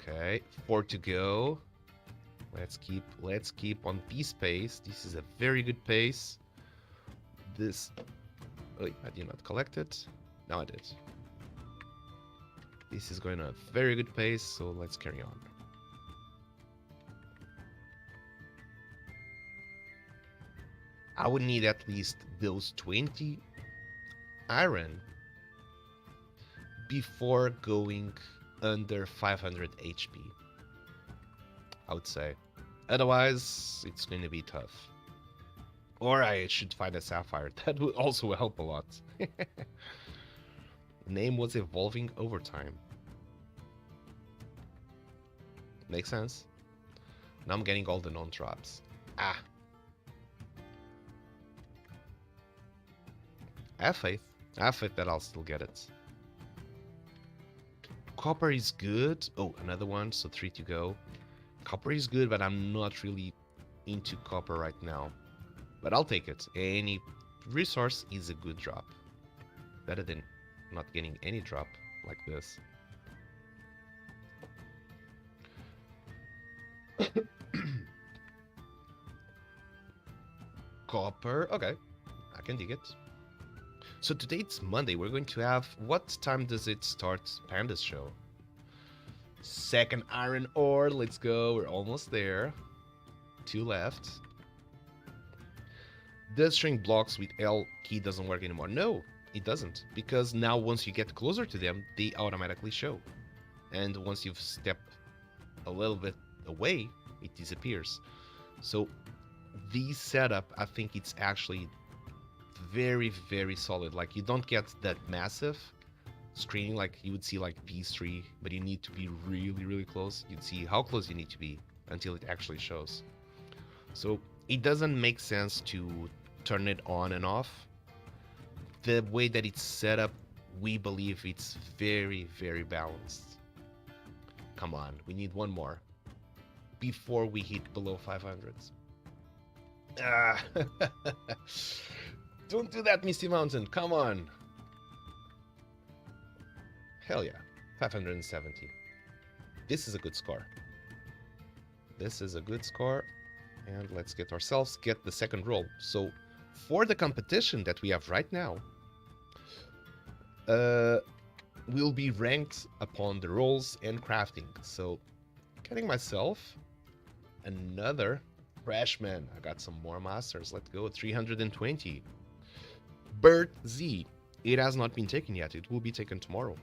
Okay, 4 to go. Let's keep on this pace. This is a very good pace. This, oh, I did not collect it. Now I did. This is going at a very good pace, so let's carry on. I would need at least those 20 iron before going under 500 HP, I would say. Otherwise, it's going to be tough. Or I should find a sapphire. That would also help a lot. Name was evolving over time. Makes sense. Now I'm getting all the non-traps. Ah. I have faith. I have faith that I'll still get it. Copper is good. Oh, another one. So 3 to go. Copper is good, but I'm not really into copper right now. But I'll take it. Any resource is a good drop. better than not getting any drop like this. Copper, okay, I can dig it. So today it's Monday. We're going to have, what time does it start Panda's show? Second iron ore, let's go. We're almost there. 2 left. Does shrink blocks with L key doesn't work anymore? No, it doesn't. Because now once you get closer to them, they automatically show. And once you've stepped a little bit away, it disappears. So this setup, I think it's actually very, very solid. Like, you don't get that massive screening like you would see like these 3, but you need to be really, really close. You'd see how close you need to be until it actually shows. So it doesn't make sense to turn it on and off. The way that it's set up, we believe it's very, very balanced. Come on, we need one more before we hit below 500s. Ah. Don't do that, Misty Mountain. Come on. Hell yeah. 570. This is a good score. This is a good score. And let's get the second roll. So for the competition that we have right now, we'll be ranked upon the rolls and crafting. So getting myself another freshman. I got some more masters. Let's go. 320. Bert Z. It has not been taken yet. It will be taken tomorrow.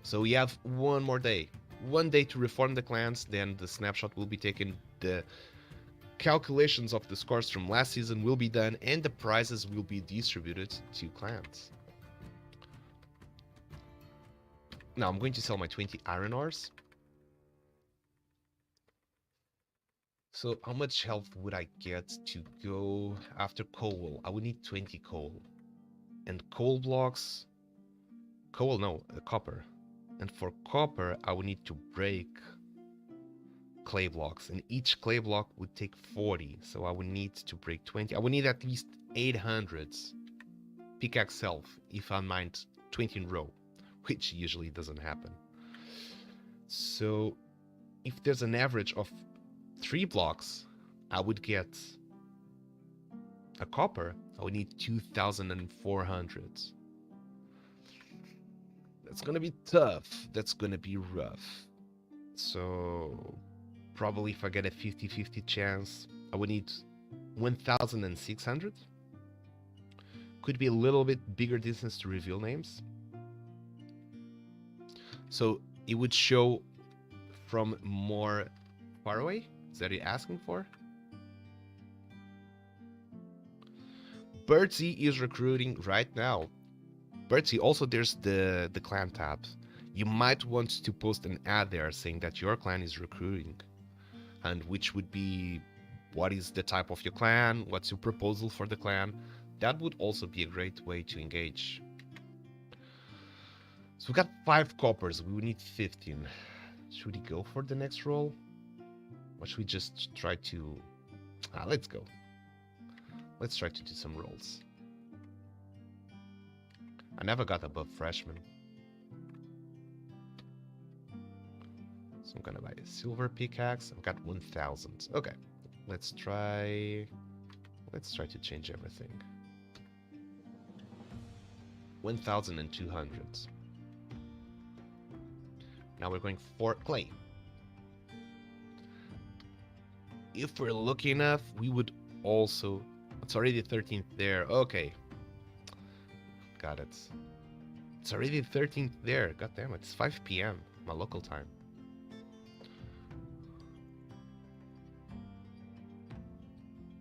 So we have one more day. One day to reform the clans. Then the snapshot will be taken. The calculations of the scores from last season will be done. And the prizes will be distributed to clans. Now I'm going to sell my 20 iron ores. So how much health would I get to go after coal? I would need 20 coal. And coal blocks... Coal, no, copper. And for copper, I would need to break clay blocks. And each clay block would take 40. So I would need to break 20. I would need at least 800s. Pickaxe self, if I mine 20 in a row. Which usually doesn't happen. So if there's an average of 3 blocks, I would get a copper. I would need 2,400. That's gonna be tough. That's gonna be rough. So probably if I get a 50-50 chance, I would need 1,600. Could be a little bit bigger distance to reveal names. So it would show from more far away. Is that what you're asking for? Birdsy is recruiting right now. Birdsy, also there's the clan tab. You might want to post an ad there saying that your clan is recruiting. And which would be, what is the type of your clan? What's your proposal for the clan? That would also be a great way to engage. So we got 5 coppers. We would need 15. Should we go for the next roll? Or should we just try to... let's go. Let's try to do some rolls. I never got above freshman. So I'm gonna buy a silver pickaxe. I've got 1,000. Okay. Let's try to change everything. 1,200. Now we're going for clay. If we're lucky enough, we would also... It's already the 13th there. Okay. Got it. It's already the 13th there. God damn it. It's 5 p.m. my local time.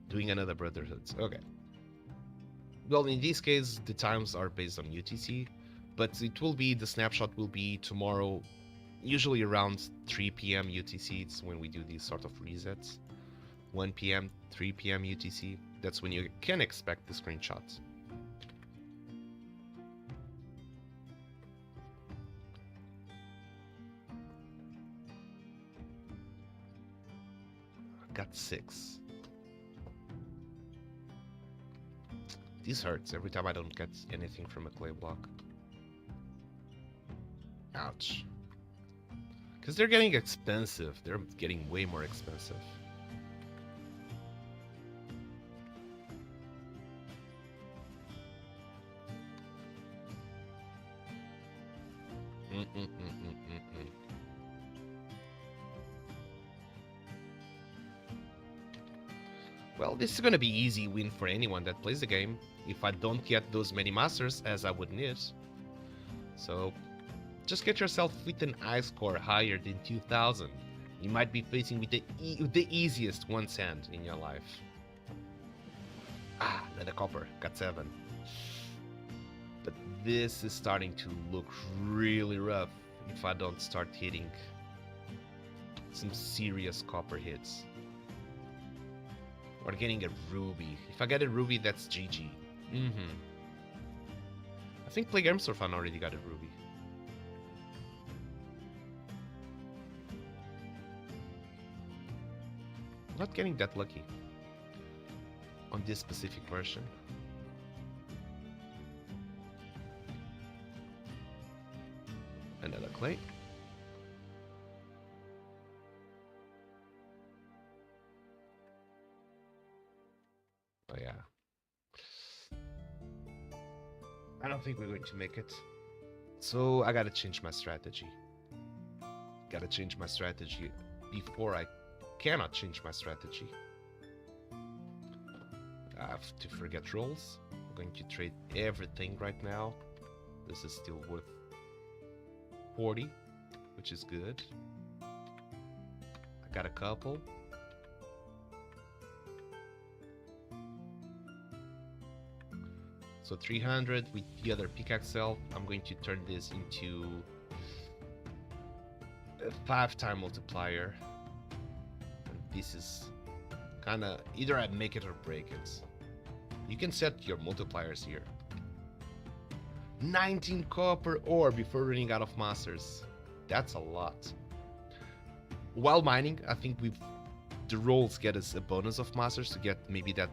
Doing another Brotherhoods. Okay. Well, in this case, the times are based on UTC. But it will be... The snapshot will be tomorrow... Usually around 3 p.m. UTC. It's when we do these sort of resets. 1 p.m., 3 p.m. UTC. That's when you can expect the screenshots. Got 6. This hurts every time I don't get anything from a clay block. Ouch. Because they're getting expensive. They're getting way more expensive. Well, this is gonna be easy win for anyone that plays the game if I don't get those many masters as I would need. So just get yourself with an I score higher than 2000. You might be facing with the easiest one cent in your life. Ah, another copper, got 7. But this is starting to look really rough if I don't start hitting some serious copper hits. Or getting a ruby. If I get a ruby, that's GG. I think Plague Armstrong already got a ruby. Not getting that lucky on this specific version. Another clay. Oh yeah. I don't think we're going to make it. So I gotta change my strategy. Gotta change my strategy before I cannot change my strategy. I have to forget rolls. I'm going to trade everything right now. This is still worth 40, which is good. I got a couple. So 300 with the other pickaxe cell. I'm going to turn this into a 5-time multiplier. And this is kind of either I make it or break it. You can set your multipliers here. 19 copper ore before running out of masters. That's a lot. While mining, I think the rolls get us a bonus of masters to get maybe that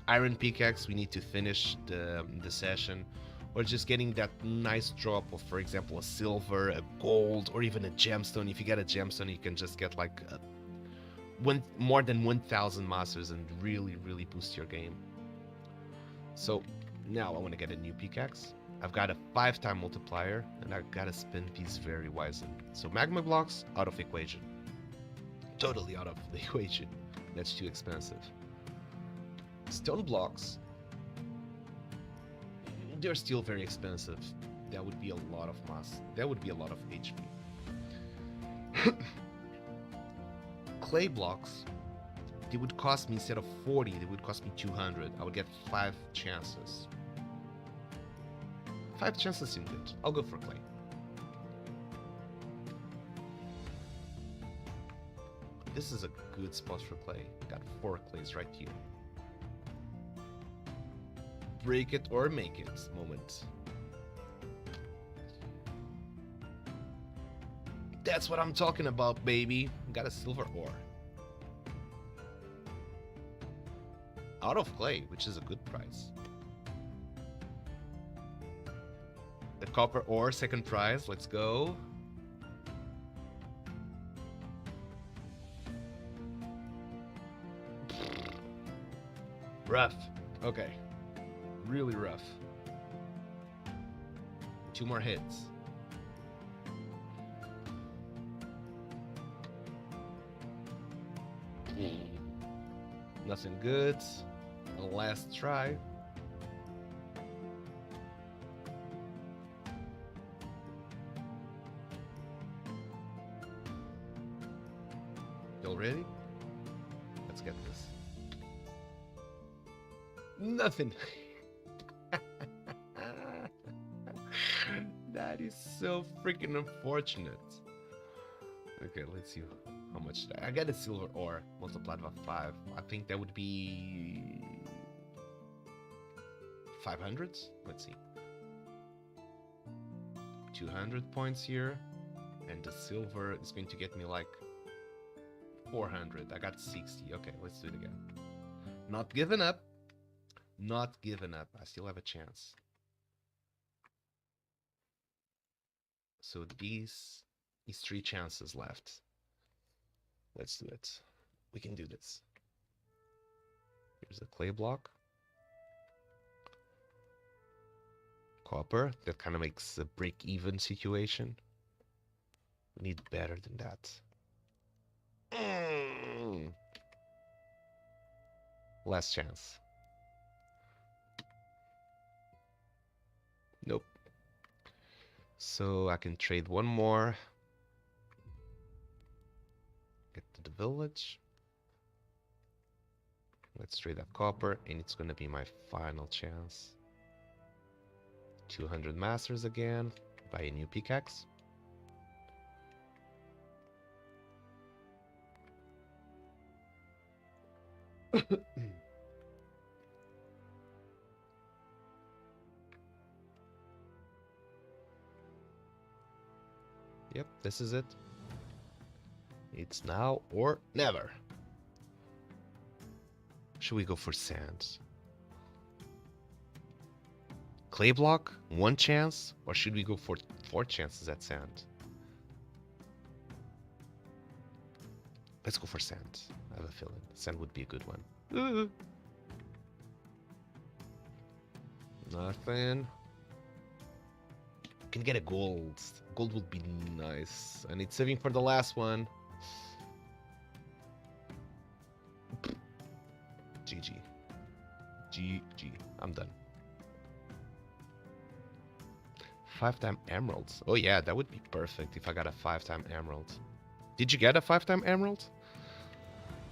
iron pickaxe we need to finish the session, or just getting that nice drop of, for example, a silver, a gold, or even a gemstone. If you get a gemstone, you can just get like more than 1000 masters and really boost your game. So now I want to get a new pickaxe. I've got a 5-time multiplier and I gotta spend these very wisely. So magma blocks out of equation, totally out of the equation. That's too expensive. Stone blocks, they're still very expensive. That would be a lot of mass. That would be a lot of HP. Clay blocks, they would cost me, instead of 40, they would cost me 200. I would get 5 chances. 5 chances seem good. I'll go for clay. This is a good spot for clay. Got 4 clays right here. Break it or make it moment. That's what I'm talking about, baby. Got a silver ore. Out of clay, which is a good price. The copper ore, second prize. Let's go. Rough. Okay. Really rough. 2 more hits. Nothing good. A last try. You all ready? Let's get this. Nothing. That is so freaking unfortunate. Okay, let's see how much I got a silver ore multiplied by 5. I think that would be 500. Let's see. 200 points here, and the silver is going to get me like 400. I got 60. Okay, let's do it again. Not giving up. Not giving up. I still have a chance. So these is 3 chances left. Let's do it. We can do this. Here's a clay block. Copper. That kind of makes a break-even situation. We need better than that. Last chance. Nope. So I can trade one more. Get to the village. Let's trade that copper, and it's gonna be my final chance. 200 masters again. Buy a new pickaxe. Yep, this is it. It's now or never. Should we go for sand? Clay block, 1 chance, or should we go for 4 chances at sand? Let's go for sand. I have a feeling sand would be a good one. Nothing. Can get a gold. Gold would be nice. I need saving for the last one. GG. GG. I'm done. 5-time emeralds. Oh yeah, that would be perfect if I got a 5-time emerald. Did you get a 5-time emerald?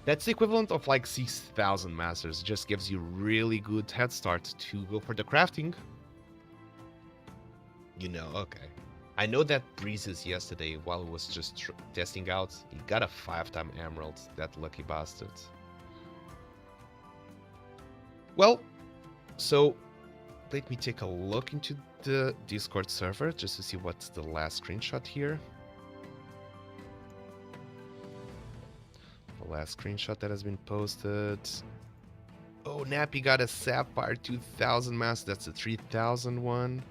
That's the equivalent of like 6,000 masters. It just gives you really good head start to go for the crafting. You know, okay. I know that Breezes yesterday, while he was just testing out, he got a 5-time emerald. That lucky bastard. Well, so let me take a look into the Discord server just to see what's the last screenshot here. The last screenshot that has been posted. Oh, Nappy got a Sapphire 2000 mask. That's a 3000 one.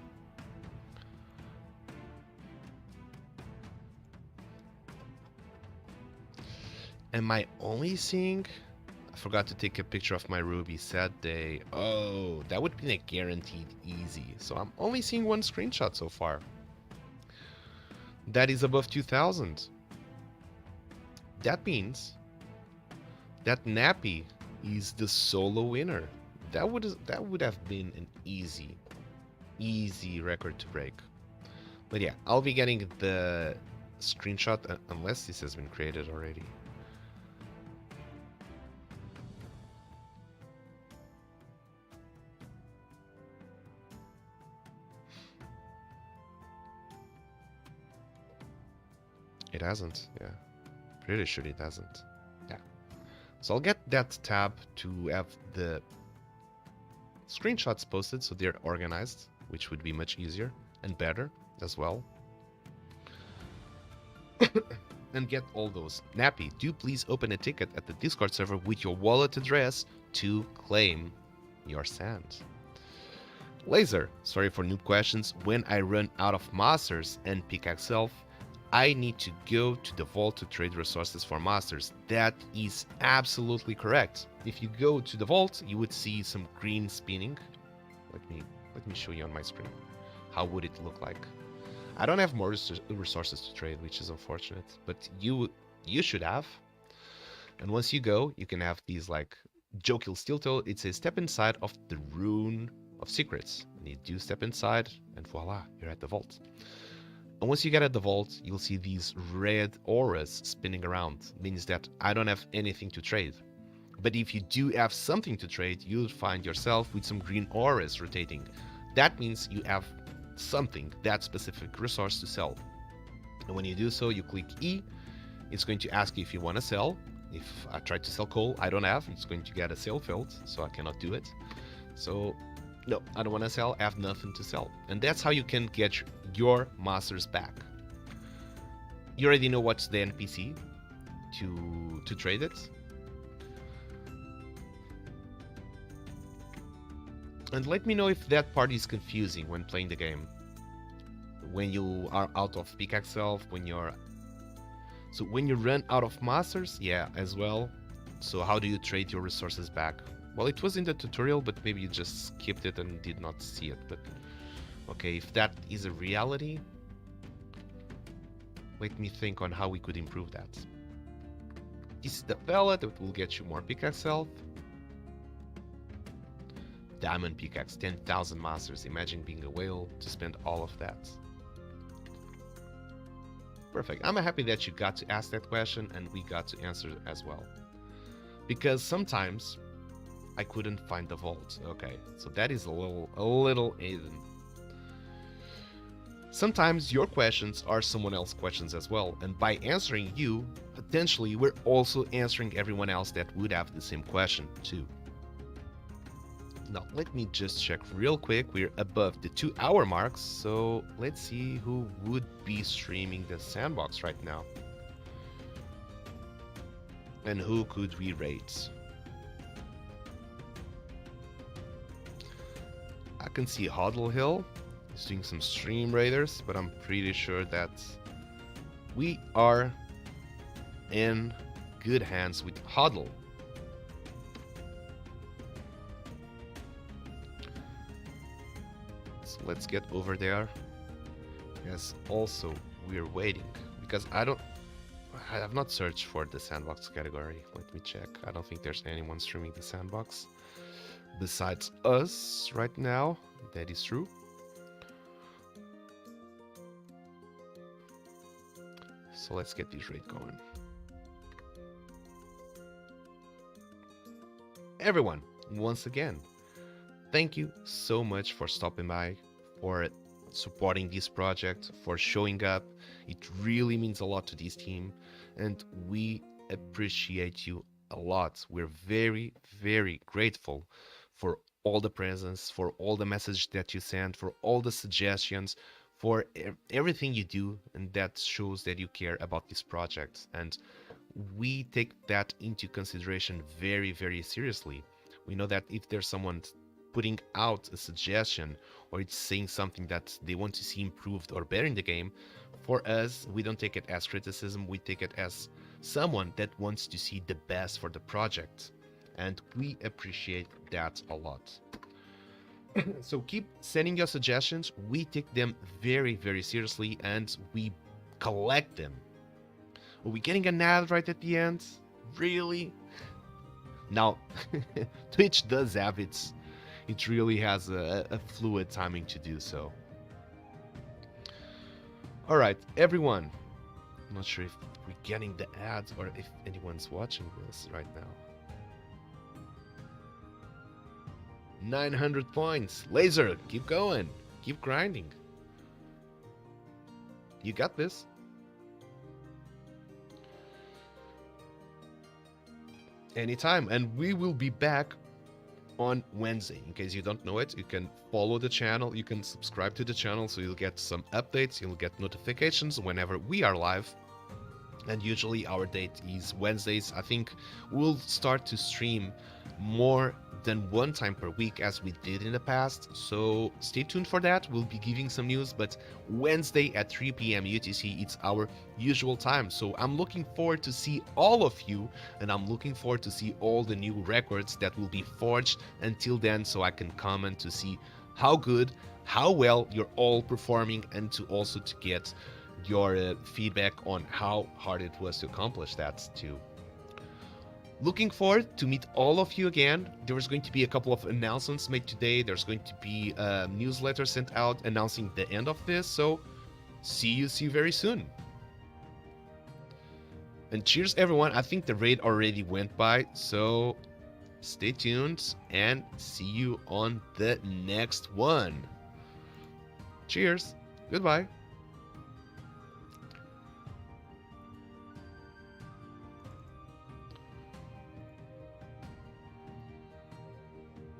Am I only seeing... I forgot to take a picture of my Ruby. Sad day. Oh, that would be a guaranteed easy. So I'm only seeing 1 screenshot so far. That is above 2000. That means that Nappy is the solo winner. That would have been an easy record to break. But yeah, I'll be getting the screenshot unless this has been created already. It hasn't, yeah. Pretty sure it hasn't. Yeah. So I'll get that tab to have the screenshots posted so they're organized, which would be much easier and better as well. And get all those. Nappy, do please open a ticket at the Discord server with your wallet address to claim your sand. Laser, sorry for noob questions. When I run out of masters and pickaxe self, I need to go to the vault to trade resources for masters. That is absolutely correct. If you go to the vault, you would see some green spinning. Let me show you on my screen. How would it look like? I don't have more resources to trade, which is unfortunate, but you should have. And once you go, you can have these like Joe Kill Steel Toe. It says step inside of the Rune of Secrets. And you do step inside, and voila, you're at the vault. And once you get at the vault, you'll see these red auras spinning around. It means that I don't have anything to trade. But if you do have something to trade, you'll find yourself with some green auras rotating. That means you have something, that specific resource to sell. And when you do so, you click E. It's going to ask you if you want to sell. If I try to sell coal, I don't have. It's going to get a sale failed, so I cannot do it. So no, I don't want to sell. I have nothing to sell. And that's how you can get your masters back. You already know what's the NPC to trade it. And let me know if that part is confusing when playing the game. When you are out of Pickaxe Self, when you're... So when you run out of masters, yeah, as well. So how do you trade your resources back? Well, it was in the tutorial, but maybe you just skipped it and did not see it. But okay, if that is a reality, let me think on how we could improve that. This is the fella that will get you more Pickaxe Health. Diamond Pickaxe, 10,000 masters. Imagine being a whale to spend all of that. Perfect. I'm happy that you got to ask that question and we got to answer as well. Because sometimes I couldn't find the vault. Okay, so that is a little Aiden. Sometimes your questions are someone else's questions as well, and by answering you, potentially we're also answering everyone else that would have the same question too. Now let me just check real quick. We're above the 2-hour mark, so let's see who would be streaming the Sandbox right now. And who could we rate? I can see Huddle Hill is doing some stream raiders, but I'm pretty sure that we are in good hands with Huddle. So let's get over there. Yes, also we're waiting because I have not searched for the Sandbox category. Let me check. I don't think there's anyone streaming the Sandbox besides us right now. That is true. So let's get this raid going. Everyone, once again, thank you so much for stopping by, for supporting this project, for showing up. It really means a lot to this team, and we appreciate you a lot. We're very, very grateful for all the presence, for all the messages that you send, for all the suggestions, for everything you do, and that shows that you care about this project. And we take that into consideration very, very seriously. We know that if there's someone putting out a suggestion or it's saying something that they want to see improved or better in the game, for us, we don't take it as criticism, we take it as someone that wants to see the best for the project. And we appreciate that a lot. So keep sending your suggestions. We take them very, very seriously and we collect them. Are we getting an ad right at the end? Really? Now, Twitch does have it really has a fluid timing to do so. Alright, everyone. I'm not sure if we're getting the ads or if anyone's watching this right now. 900 points. Laser, keep going. Keep grinding. You got this. Anytime. And we will be back on Wednesday. In case you don't know it, you can follow the channel. You can subscribe to the channel so you'll get some updates. You'll get notifications whenever we are live. And usually our date is Wednesdays. I think we'll start to stream more than one time per week as we did in the past, so stay tuned for that. We'll be giving some news, but Wednesday at 3 p.m. UTC, it's our usual time. So I'm looking forward to see all of you, and I'm looking forward to see all the new records that will be forged until then, so I can comment to see how good, how well you're all performing, and to also to get your feedback on how hard it was to accomplish that too. Looking forward to meet all of you again. There's going to be a couple of announcements made today. There's going to be a newsletter sent out announcing the end of this. So see you very soon. And cheers everyone. I think the raid already went by, so stay tuned and see you on the next one. Cheers. Goodbye.